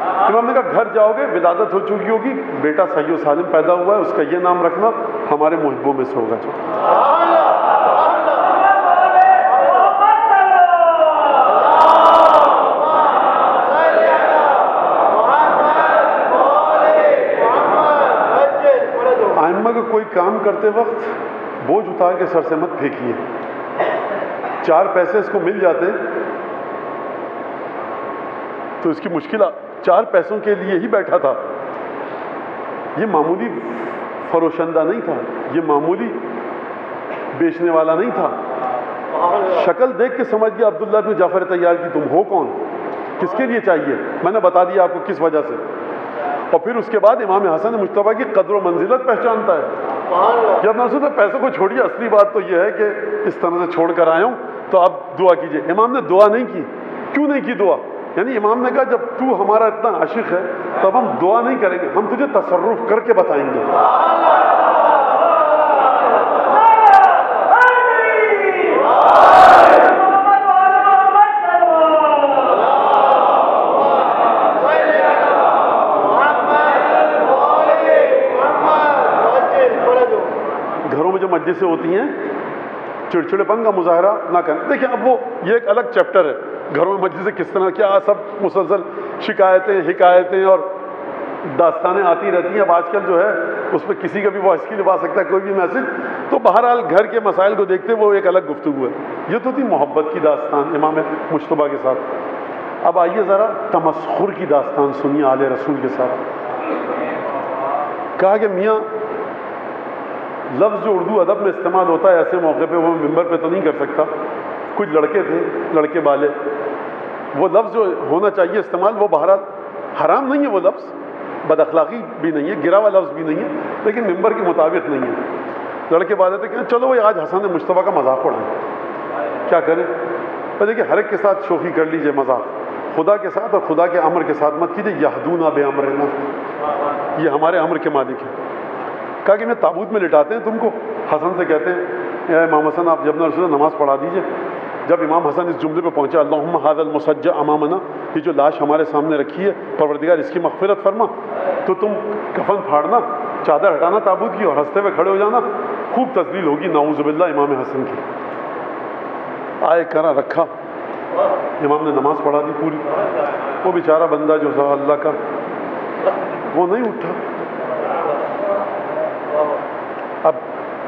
امام نے کہا گھر جاؤ گے، ولادت ہو چکی ہوگی، بیٹا صحیح و سالم پیدا ہوا ہے، اس کا یہ نام رکھنا، ہمارے محبوں میں سے ہوگا. ائمہ کا کوئی کام کرتے وقت بوجھ اتار کے سر سے مت پھینکیے. 4 پیسے اس کو مل جاتے تو اس کی مشکل 4 پیسوں کے لیے ہی بیٹھا تھا. یہ معمولی فروشندہ نہیں تھا، یہ معمولی بیچنے والا نہیں تھا. شکل دیکھ کے سمجھ گیا عبداللہ بن جعفر طیار کی تم ہو کون، کس کے لیے چاہیے. میں نے بتا دیا آپ کو کس وجہ سے. اور پھر اس کے بعد امام حسن مجتبیٰ کی قدر و منزلت پہچانتا ہے. جب میں نے پیسوں کو چھوڑیے، اصلی بات تو یہ ہے کہ اس طرح سے چھوڑ کر آیا ہوں تو آپ دعا کیجئے. امام نے دعا نہیں کی. کیوں نہیں کی دعا؟ یعنی امام نے کہا جب تو ہمارا اتنا عاشق ہے تو اب ہم دعا نہیں کریں گے، ہم تجھے تصرف کر کے بتائیں گے. گھروں میں جو مجلسیں ہوتی ہیں چڑچڑے پن کا مظاہرہ نہ کریں. دیکھیں اب وہ یہ ایک الگ چیپٹر ہے، گھروں میں مجلسیں کس طرح، کیا سب مسلسل شکایتیں حکایتیں اور داستانیں آتی رہتی ہیں. اب آج کل جو ہے اس پہ کسی کا بھی وہ ہنسی لبا سکتا ہے کوئی بھی میسج. تو بہرحال گھر کے مسائل کو دیکھتے وہ ایک الگ گفتگو ہے. یہ تو تھی محبت کی داستان امام مجتبیٰ کے ساتھ. اب آئیے ذرا تمسخر کی داستان سنیے آل رسول کے ساتھ. کہا کہ میاں لفظ جو اردو ادب میں استعمال ہوتا ہے ایسے موقع پہ وہ ممبر پہ تو نہیں کر سکتا. کچھ لڑکے تھے، لڑکے بالے، وہ لفظ جو ہونا چاہیے استعمال وہ بہرحال حرام نہیں ہے، وہ لفظ بد اخلاقی بھی نہیں ہے، گرا ہوا لفظ بھی نہیں ہے، لیکن ممبر کے مطابق نہیں ہے. لڑکے بالے تھے کہ چلو وہ آج حسن مجتبیٰ کا مذاق اڑائیں، کیا کریں. دیکھیے ہر ایک کے ساتھ شوخی کر لیجئے، مذاق خدا کے ساتھ اور خدا کے امر کے ساتھ مت کیجیے. یہدونا بے امرنا، یہ ہمارے امر کے مالک ہیں. کہا کہ میں تابوت میں لٹاتے ہیں تم کو. حسن سے کہتے ہیں اے امام حسن آپ جب رسول نماز پڑھا دیجئے. جب امام حسن اس جملے پہ پہنچا اللہم ھذا المسجع امامنا، یہ جو لاش ہمارے سامنے رکھی ہے پروردگار اس کی مغفرت فرما، تو تم کفن پھاڑنا، چادر ہٹانا تابوت کی اور ہنستے ہوئے کھڑے ہو جانا، خوب تذلیل ہوگی نعوذ باللہ امام حسن کی. آئے کرا رکھا، امام نے نماز پڑھا دی پوری. وہ بیچارہ بندہ جو تھا اللہ کا وہ نہیں اٹھا. اب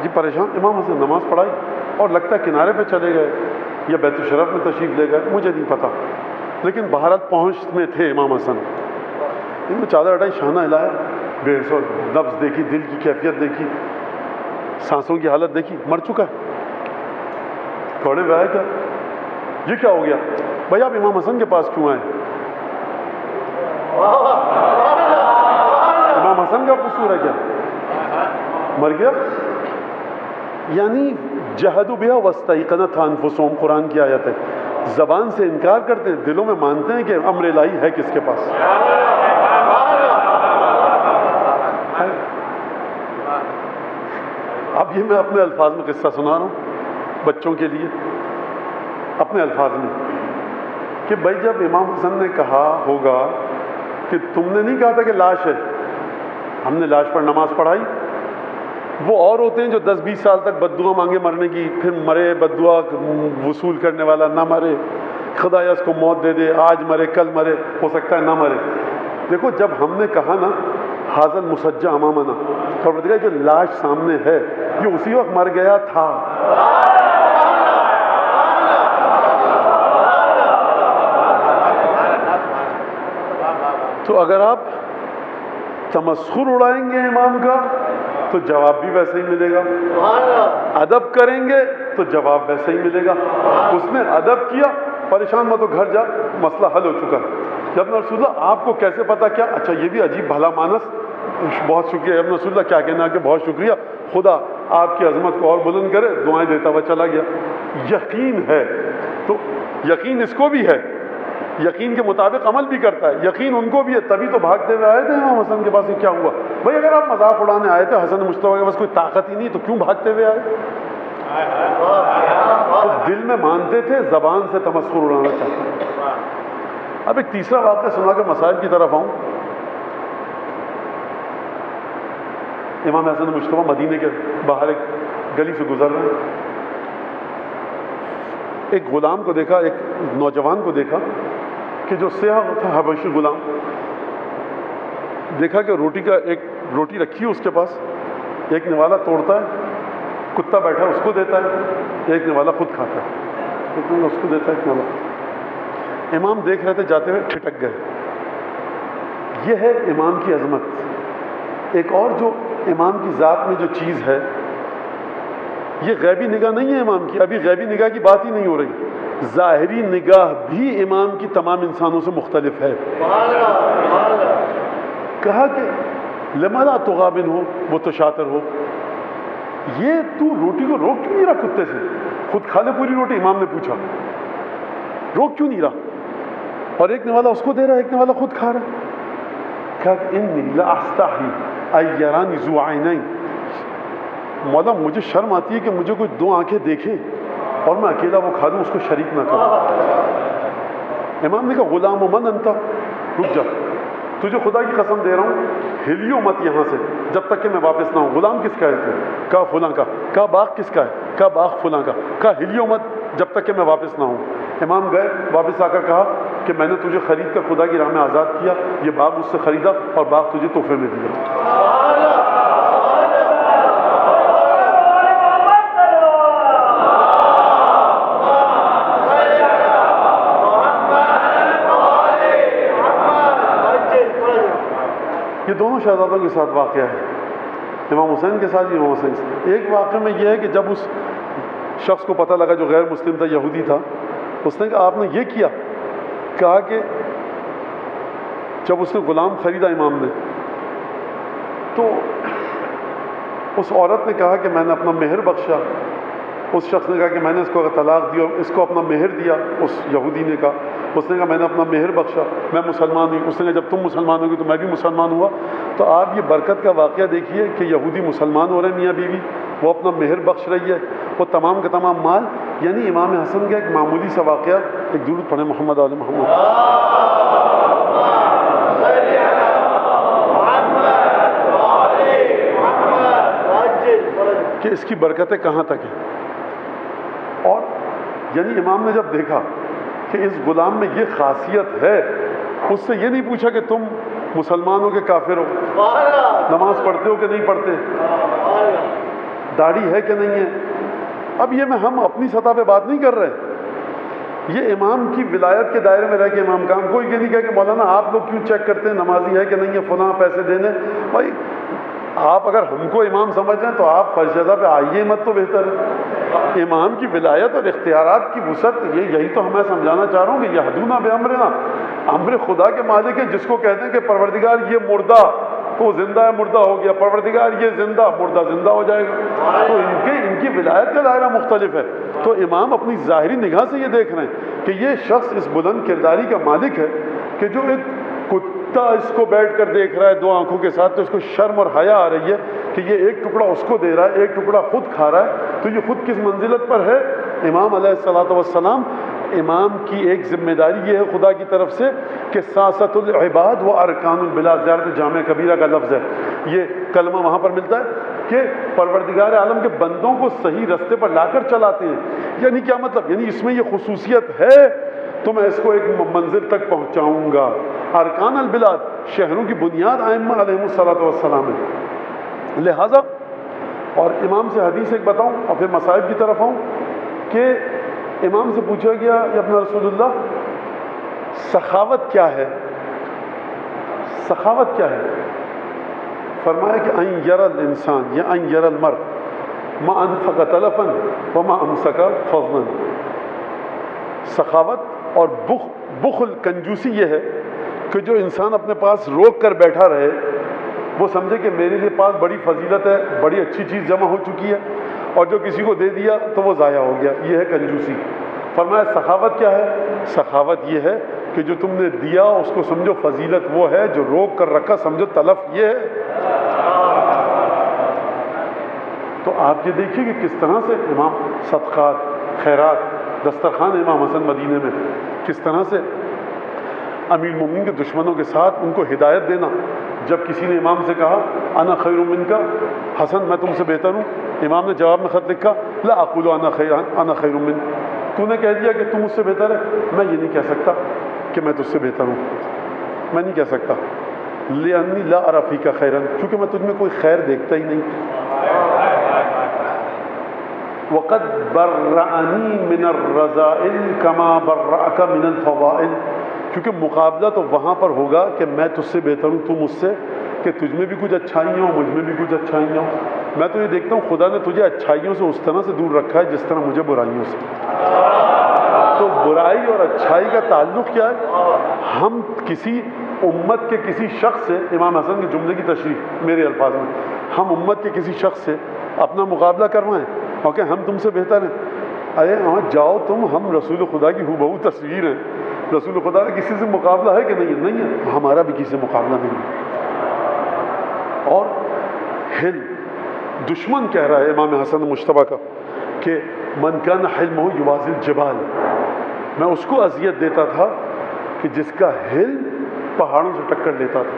جی پریشان، امام حسن نماز پڑھائی اور لگتا ہے کنارے پہ چلے گئے یا بیت الشرف میں تشریف لے گئے، مجھے نہیں پتا، لیکن بہرحال پہنچ میں تھے امام حسن. ان کو چادر ہٹائی، شانہ ہلایا، 150 لفظ دیکھی، دل کی کیفیت دیکھی. سانسوں کی حالت دیکھی، مر چکا ہے، کھڑے ہوئے آئے کیا یہ کیا ہو گیا؟ بھائی آپ امام حسن کے پاس کیوں آئے؟ امام حسن کا قصور ہے کیا؟ مر گیا؟ یعنی جہدوا بہا واستیقنتھا انفسہم، قرآن کی آیت ہے. زبان سے انکار کرتے ہیں، دلوں میں مانتے ہیں کہ امر الہی ہے کس کے پاس. اب یہ میں اپنے الفاظ میں قصہ سنا رہا ہوں بچوں کے لیے، اپنے الفاظ میں، کہ بھائی جب امام حسن نے کہا ہوگا کہ تم نے نہیں کہا تھا کہ لاش ہے، ہم نے لاش پر نماز پڑھائی. وہ اور ہوتے ہیں جو 10-20 سال تک بد دعا مانگے مرنے کی، پھر مرے، بد دعا وصول کرنے والا نہ مرے، خدایا اس کو موت دے دے، آج مرے کل مرے، ہو سکتا ہے نہ مرے. دیکھو جب ہم نے کہا نا حاضر مسجع امامنا، پروردگار جو لاش سامنے ہے یہ اسی وقت مر گیا تھا. تو اگر آپ تمسخر اڑائیں گے امام کا تو جواب بھی ویسے ہی ملے گا، ادب کریں گے تو جواب ویسے ہی ملے گا. اس نے ادب کیا، پریشان مت ہو، گھر جا، مسئلہ حل ہو چکا. جب رسول اللہ آپ کو کیسے پتا کیا؟ اچھا یہ بھی عجیب بھلا مانس، بہت شکریہ ابن رسول اللہ، کیا کہنا کہ بہت شکریہ، خدا آپ کی عظمت کو اور بلند کرے، دعائیں دیتا ہوا چلا گیا. یقین ہے تو یقین اس کو بھی ہے، یقین کے مطابق عمل بھی کرتا ہے، یقین ان کو بھی ہے، تبھی تو بھاگتے ہوئے آئے تھے امام حسن کے پاس. کیا ہوا بھائی؟ اگر آپ مذاق اڑانے آئے تھے، حسن مجتبیٰ کے پاس کوئی طاقت ہی نہیں تو کیوں بھاگتے ہوئے آئے؟ تو دل میں مانتے تھے، زبان سے تمسخر اڑانا چاہتے ہیں. اب ایک تیسرا واقعہ سنا کر مسائل کی طرف آؤں. امام حسن مجتبیٰ مدینے کے باہر ایک گلی سے گزر رہے ہیں، ایک غلام کو دیکھا، ایک نوجوان کو دیکھا کہ جو سیاہ تھا، حبشی غلام. دیکھا کہ روٹی رکھی ہے اس کے پاس، ایک نوالا توڑتا ہے، کتا بیٹھا اس کو دیتا ہے، ایک نوالا خود کھاتا ہے، ایک نوالا اس کو دیتا ہے، ایک نوالا. امام دیکھ رہے تھے، جاتے ہوئے ٹھٹک گئے. یہ ہے امام کی عظمت. ایک اور جو امام کی ذات میں جو چیز ہے، یہ غیبی نگاہ نہیں ہے امام کی، ابھی غیبی نگاہ کی بات ہی نہیں ہو رہی. ظاہری نگاہ بھی امام کی تمام انسانوں سے مختلف ہے. کہا کہ لما لا تغابن ہو وہ تو شاطر ہو، یہ تو روٹی کو روک کیوں نہیں رہا کتے سے؟ خود کھا لے پوری روٹی. امام نے پوچھا روک کیوں نہیں رہا؟ اور ایک نوالا اس کو دے رہا ہے، ایک نوالا خود کھا رہا ہے. کہا کہ انی لاستحی ان یرانی ذو عینین، مولا مجھے شرم آتی ہے کہ مجھے کوئی دو آنکھیں دیکھے اور میں اکیلا وہ کھا دوں، اس کو شریک نہ کروں. امام نے کہا غلام من انت، رک جا، تجھے خدا کی قسم دے رہا ہوں ہلیو مت یہاں سے جب تک کہ میں واپس نہ ہوں. غلام کس کا ہے؟ کہا فلاں کا. کہا باغ کس کا ہے؟ کہا باغ فلاں کا. کہا ہلیو مت جب تک کہ میں واپس نہ ہوں. امام گئے، واپس آ کر کہا کہ میں نے تجھے خرید کر خدا کی راہ میں آزاد کیا، یہ باغ مجھ سے خریدا اور باغ تجھے تحفے میں دیا. یہ دونوں شہزادوں کے ساتھ واقعہ ہے، امام حسین کے ساتھ، امام حسین کے ساتھ. ایک واقعہ میں یہ ہے کہ جب اس شخص کو پتہ لگا جو غیر مسلم تھا، یہودی تھا، اس نے کہا آپ نے یہ کیا؟ کہا کہ جب اس نے غلام خریدا امام نے، تو اس عورت نے کہا کہ میں نے اپنا مہر بخشا. اس شخص نے کہا کہ میں نے اس کو طلاق دی اور اس کو اپنا مہر دیا. اس یہودی نے کہا، اس نے کہا میں نے اپنا مہر بخشا، میں مسلمان ہوں. اس نے کہا جب تم مسلمان ہوگی تو میں بھی مسلمان ہوا. تو آپ یہ برکت کا واقعہ دیکھیے کہ یہودی مسلمان ہو رہے ہیں، میاں بیوی، وہ اپنا مہر بخش رہی ہے، وہ تمام کا تمام مال. یعنی امام حسن کا ایک معمولی سا واقعہ. ایک درود پڑھیں محمد آل محمد. کہ اس کی برکتیں کہاں تک ہیں. اور یعنی امام نے جب دیکھا کہ اس غلام میں یہ خاصیت ہے، اس سے یہ نہیں پوچھا کہ تم مسلمان ہو کہ کافر ہو، نماز پڑھتے ہو کہ نہیں پڑھتے، داڑھی ہے کہ نہیں ہے. اب یہ میں ہم اپنی سطح پہ بات نہیں کر رہے، یہ امام کی ولایت کے دائرے میں رہ کے امام کام. کوئی یہ نہیں کہا کہ مولانا آپ لوگ کیوں چیک کرتے ہیں نمازی ہے کہ نہیں ہے، فلاں پیسے دینے. بھائی آپ اگر ہم کو امام سمجھ رہے ہیں تو آپ فرشتہ پہ آئیے مت تو بہتر ہے. امام کی ولایت اور اختیارات کی وسعت یہی تو میں سمجھانا چاہ رہا ہوں کہ یہدونا بے امرنا، امر خدا کے مالک ہیں. جس کو کہتے ہیں کہ پروردگار یہ مردہ تو وہ زندہ ہے مردہ ہو گیا، پروردگار یہ زندہ مردہ زندہ ہو جائے گا. تو ان کی ولایت کا دائرہ مختلف ہے. تو امام اپنی ظاہری نگاہ سے یہ دیکھ رہے ہیں کہ یہ شخص اس بلند کرداری کا مالک ہے کہ جو ایک کتا اس کو بیٹھ کر دیکھ رہا ہے دو آنکھوں کے ساتھ، تو اس کو شرم اور حیا آ رہی ہے کہ یہ ایک ٹکڑا اس کو دے رہا ہے، ایک ٹکڑا خود کھا رہا ہے. تو یہ خود کس منزلت پر ہے؟ امام علیہ الصلوۃ والسلام، امام کی ایک ذمہ داری یہ ہے خدا کی طرف سے کہ سیاست العباد و ارکان البلاد، زیارت جامع کبیرہ کا لفظ ہے، یہ کلمہ وہاں پر ملتا ہے کہ پروردگار عالم کے بندوں کو صحیح رستے پر لا کر چلاتے ہیں. یعنی کیا مطلب؟ یعنی اس میں یہ خصوصیت ہے تو میں اس کو ایک منزل تک پہنچاؤں گا. ارکان البلاد، شہروں کی بنیاد ائمہ علیہم الصلوۃ والسلام ہے. لہٰذا اور امام سے حدیث ایک بتاؤں اور پھر مصائب کی طرف آؤں کہ امام سے پوچھا گیا یا اپنا رسول اللہ سخاوت کیا ہے؟ سخاوت کیا ہے؟ فرمایا کہ ان یر الانسان یا ان یر المرء ما انفق تلفا وما امسک فضلا. سخاوت اور بخل کنجوسی یہ ہے کہ جو انسان اپنے پاس روک کر بیٹھا رہے، وہ سمجھے کہ میرے لیے پاس بڑی فضیلت ہے، بڑی اچھی چیز جمع ہو چکی ہے، اور جو کسی کو دے دیا تو وہ ضائع ہو گیا. یہ ہے کنجوسی. فرمایا سخاوت کیا ہے؟ سخاوت یہ ہے کہ جو تم نے دیا اس کو سمجھو فضیلت وہ ہے، جو روک کر رکھا سمجھو تلف یہ ہے. تو آپ یہ دیکھیے کہ کس طرح سے امام صدقات، خیرات، دسترخوان امام حسن مدینے میں کس طرح سے امیر المومنین کے دشمنوں کے ساتھ ان کو ہدایت دینا. جب کسی نے امام سے کہا انا خیر منک، حسن میں تم سے بہتر ہوں، امام نے جواب میں خط لکھا لا اقول انا خیر منک. تو نے کہہ دیا کہ تم مجھ سے بہتر ہے، میں یہ نہیں کہہ سکتا کہ میں تجھ سے بہتر ہوں، میں نہیں کہہ سکتا. لأنی لا اری فیک خیرا، کیونکہ میں تجھ میں کوئی خیر دیکھتا ہی نہیں. وقد برأنی من الرذائل کما برأک من الفضائل، کیونکہ مقابلہ تو وہاں پر ہوگا کہ میں تجھ سے بہتر ہوں، تو مجھ سے، کہ تجھ میں بھی کچھ اچھائیاں ہوں، مجھ میں بھی کچھ اچھائیاں ہوں. میں تو یہ دیکھتا ہوں خدا نے تجھے اچھائیوں سے اس طرح سے دور رکھا ہے جس طرح مجھے برائیوں سے. تو برائی اور اچھائی کا تعلق کیا ہے؟ ہم کسی امت کے کسی شخص سے، امام حسن کے جملے کی تشریح میرے الفاظ میں، ہم امت کے کسی شخص سے اپنا مقابلہ کروائیں اور کہ ہم تم سے بہتر ہیں. ارے ہاں جاؤ تم، ہم رسول خدا کی ہو تصویر ہیں. رسول خدا کا کسی سے مقابلہ ہے کہ نہیں ہے؟ نہیں ہے. ہمارا بھی کسی سے مقابلہ نہیں ہے. اور دشمن کہہ رہا ہے امام حسن مجتبیٰ کا کہ من کان حلمہ یوازی الجبال، میں اس کو اذیت دیتا تھا کہ جس کا حلم پہاڑوں سے ٹکر لیتا تھا.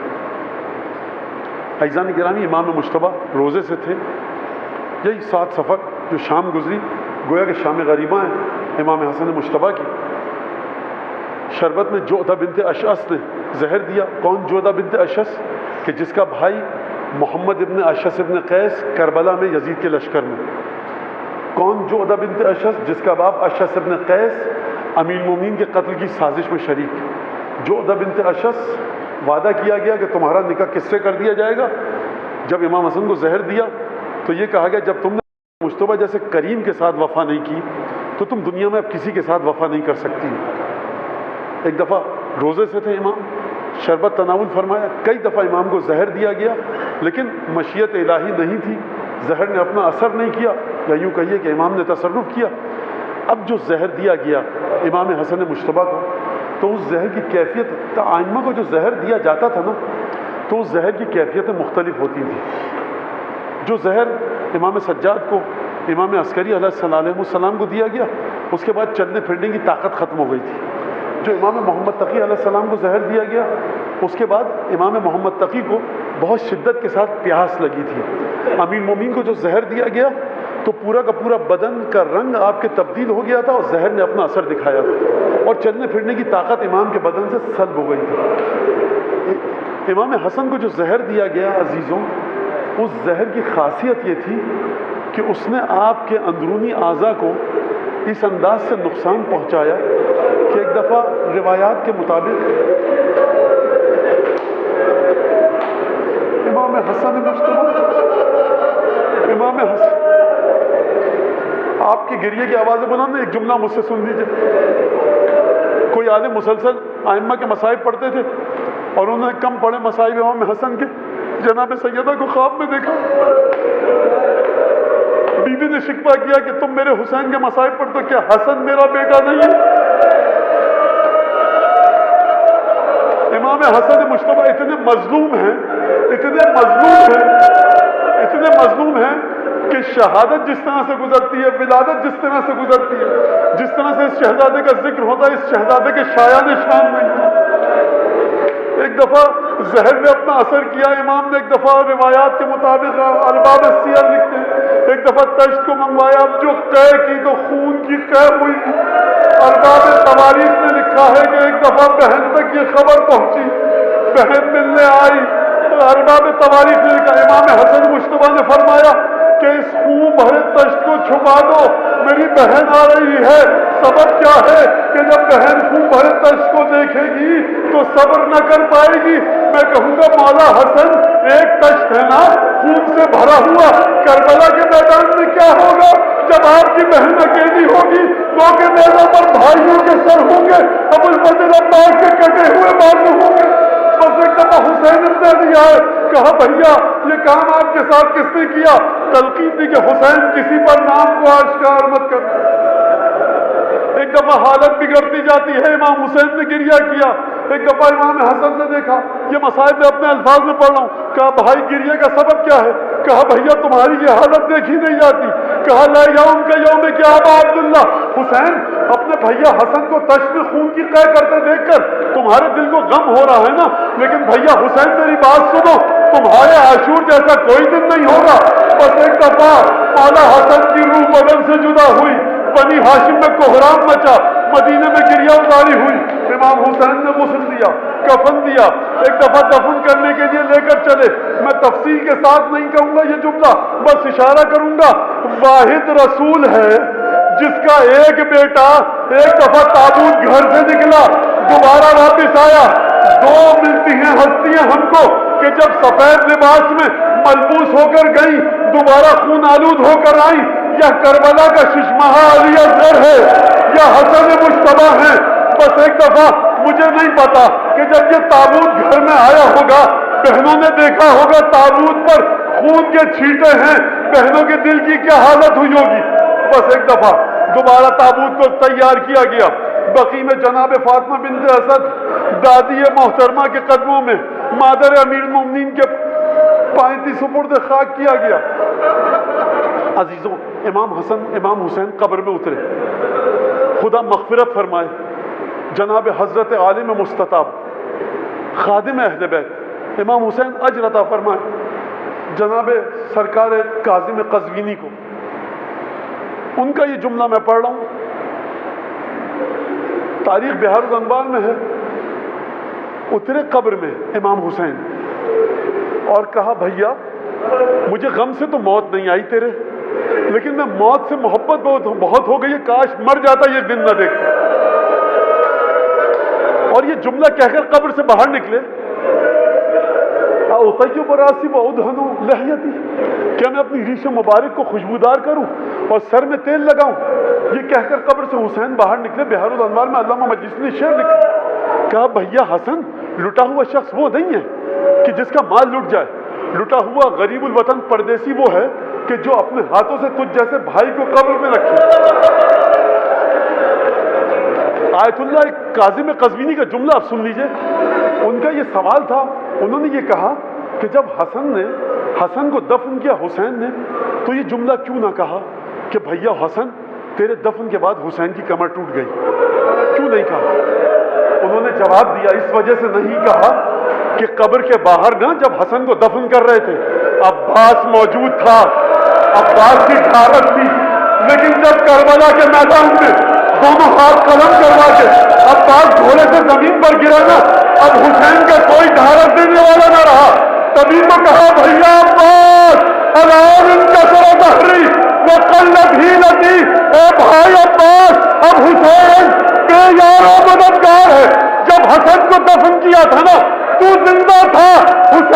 عزیزان گرامی، امام مجتبیٰ روزے سے تھے. یہی 7 سفر جو شام گزری، گویا کہ شام غریبہ ہیں امام حسن مجتبیٰ کی. شربت میں جعدہ بنت اشعث نے زہر دیا. کون جعدہ بنت اشعث؟ کہ جس کا بھائی محمد ابن اشعث ابن قیس کربلا میں یزید کے لشکر میں. کون جعدہ بنت اشعث؟ جس کا باپ اشعث ابن قیس امیر المومنین کے قتل کی سازش میں شریک. جعدہ بنت اشعث، وعدہ کیا گیا کہ تمہارا نکاح کس سے کر دیا جائے گا. جب امام حسن کو زہر دیا تو یہ کہا گیا جب تم نے مجتبیٰ جیسے کریم کے ساتھ وفا نہیں کی تو تم دنیا میں اب کسی کے ساتھ وفا نہیں کر سکتی. ایک دفعہ روزے سے تھے امام، شربت تناول فرمایا. کئی دفعہ امام کو زہر دیا گیا لیکن مشیت الہی نہیں تھی، زہر نے اپنا اثر نہیں کیا، یا یوں کہیے کہ امام نے تصرف کیا. اب جو زہر دیا گیا امام حسن مجتبیٰ کو، تو اس زہر کی کیفیت، آئمہ کو جو زہر دیا جاتا تھا نا، تو اس زہر کی کیفیتیں مختلف ہوتی تھیں. جو زہر امام سجاد کو، امام عسکری علیہ السلام کو دیا گیا، اس کے بعد چلنے پھرنے کی طاقت ختم ہو گئی تھی. جو امام محمد تقی علیہ السلام کو زہر دیا گیا، اس کے بعد امام محمد تقی کو بہت شدت کے ساتھ پیاس لگی تھی. امیر مومین کو جو زہر دیا گیا تو پورا کا پورا بدن کا رنگ آپ کے تبدیل ہو گیا تھا اور زہر نے اپنا اثر دکھایا تھا، اور چلنے پھرنے کی طاقت امام کے بدن سے سلب ہو گئی تھی. امام حسن کو جو زہر دیا گیا عزیزوں، اس زہر کی خاصیت یہ تھی کہ اس نے آپ کے اندرونی اعضاء کو اس انداز سے نقصان پہنچایا کہ ایک دفعہ روایات کے مطابق امام حسن مجتبیٰ حسن، آپ کی گریے کی آوازیں بلند، ایک جملہ مجھ سے سن لیجیے۔ کوئی عالم مسلسل ائمہ کے مصائب پڑھتے تھے اور انہوں نے کم پڑھے مصائب امام حسن کے، جناب سیدہ کو خواب میں دیکھا، بیوی نے شکوہ کیا کہ تم میرے حسین کے مصائب پڑھتے ہو، کیا حسن میرا بیٹا نہیں ہے؟ امام حسن مجتبی اتنے مظلوم ہیں، اتنے مظلوم ہیں، اتنے مظلوم ہیں کہ شہادت جس طرح سے گزرتی ہے، ولادت جس طرح سے گزرتی ہے، جس طرح سے اس شہزادے کا ذکر ہوتا ہے، اس شہزادے کے شایان شان نہیں۔ ایک دفعہ زہر نے اپنا اثر کیا، امام نے ایک دفعہ روایات کے مطابق ارباب سیر لکھتے ہیں، ایک دفعہ تشت کو منگوایا، اب جو قے کی تو خون کی قے ہوئی۔ ارباب تواریخ نے لکھا ہے کہ ایک دفعہ بہن تک یہ خبر پہنچی، بہن ملنے آئی، ارباب تواریخ نے لکھا، امام حسن مجتبی نے فرمایا کہ اس خون بھرے تشت کو چھپا دو، میری بہن آ رہی ہے۔ سبب کیا ہے کہ جب بہن خون بھرے تشت کو دیکھے گی تو صبر نہ کر پائے گی، میں کہوں گا مولا حسن ایک تشت ہے نا خون سے بھرا ہوا، کربلا کے میدان میں کیا ہوگا جب آپ کی بہن اکیلی ہوگی، دو کے میدان پر بھائیوں کے سر ہوں گے، ابو الفضل عباس کے کٹے ہوئے بازو ہوں گے۔ بس ایک دفعہ حسین نے دیا ہے، کہا بھیا یہ کام آپ کے ساتھ کس نے کیا؟ تلقین دی کہ حسین کسی پر نام کو آشکار مت کر۔ ایک دفعہ حالت بگڑتی جاتی ہے، امام حسین نے گریہ کیا، ایک دفعہ امام حسن نے دیکھا، یہ مصائب میں اپنے الفاظ میں پڑھ رہا ہوں، کہا بھائی گریہ کا سبب کیا ہے؟ کہا بھیا تمہاری یہ حالت دیکھی نہیں جاتی۔ کہا لا یوم کا یوم کیا ابا عبداللہ، حسین اپنے بھیا حسن کو تشت میں خون کی قے کرتے دیکھ کر تمہارے دل کو غم ہو رہا ہے نا، لیکن بھیا حسین میری بات سنو، تمہارے عاشور جیسا کوئی دن نہیں ہوگا۔ بس ایک دفعہ مولا حسن کی روح بدن سے جدا ہوئی، بنی ہاشم میں کوہرام مچا، مدینے میں گریہ اتاری ہوئی، امام حسین نے غسل دیا، کفن دیا، ایک دفعہ دفن کرنے کے لیے لے کر چلے۔ میں تفصیل کے ساتھ نہیں کہوں گا یہ جملہ، بس اشارہ کروں گا، واحد رسول ہے جس کا ایک بیٹا ایک دفعہ تابوت گھر سے نکلا دوبارہ واپس آیا۔ دو ملتی ہیں ہستیاں ہم کو کہ جب سفید لباس میں ملبوس ہو کر گئی دوبارہ خون آلود ہو کر آئی، یا کربلا کا ششمہا علی اصغر ہے یا حسن مجتبی ہے۔ بس ایک دفعہ مجھے نہیں پتا کہ جب یہ تابوت گھر میں آیا ہوگا بہنوں نے دیکھا ہوگا تابوت پر خون کے چھینٹے ہیں، بہنوں کے دل کی کیا حالت ہوئی ہوگی۔ بس ایک دفعہ دوبارہ تابوت کو تیار کیا گیا، بقی میں جناب فاطمہ بنت اسد دادی محترمہ کے قدموں میں مادر امیر المومنین کے پائیں سپرد خاک کیا گیا۔ عزیزوں امام حسن امام حسین قبر میں اترے، خدا مغفرت فرمائے، جناب حضرت عالم مستطاب خادم اہل بیت امام حسین اجر عطا فرمائے، جناب سرکار کاظم قزوینی کو، ان کا یہ جملہ میں پڑھ رہا ہوں، تاریخ بہار الانوار میں ہے، اترے قبر میں امام حسین اور کہا بھیا مجھے غم سے تو موت نہیں آئی تیرے، لیکن میں موت سے محبت بہت ہو گئی ہے، کاش مر جاتا یہ دن نہ دیکھتا۔ اور یہ جملہ کہہ کر قبر سے باہر نکلے، اطیب راسی و ادہن لحیتی، کیا میں اپنی ریش مبارک کو خوشبودار کروں اور سر میں تیل لگاؤں؟ یہ کہہ کر قبر سے حسین باہر نکلے۔ بہار الانوار میں علامہ مجلسی نے شعر لکھا، کہا بھیا حسن لٹا ہوا شخص وہ نہیں ہے کہ جس کا مال لٹ جائے، لٹا ہوا غریب الوطن پردیسی وہ ہے کہ جو اپنے ہاتھوں سے تجھ جیسے بھائی کو قبر میں رکھے۔ آیت اللہ کاظم قزوینی کا جملہ آپ سن لیجئے، ان کا یہ سوال تھا، انہوں نے یہ کہا کہ جب حسن کو دفن کیا حسین نے تو یہ جملہ کیوں نہ کہا کہ بھیا حسن تیرے دفن کے بعد حسین کی کمر ٹوٹ گئی، کیوں نہیں کہا؟ انہوں نے جواب دیا اس وجہ سے نہیں کہا کہ قبر کے باہر نہ جب حسن کو دفن کر رہے تھے عباس موجود تھا، عباس کی ڈھارت تھی، لیکن جب کربلا کے میدان میں دونوں ہاتھ قلم کروا کے عباس گھوڑے سے زمین پر گرا نا، اب حسین کا کوئی ڈھارت دینے والا نہ رہا، تبھی تو کہا بھیا عباس الان انکسر ظہری وقلت حیلتی، اے بھائی عباس اب حسین بے یار و مددگار ہے۔ جب حسن کو دفن کیا تھا نا تو زندہ تھا، حسین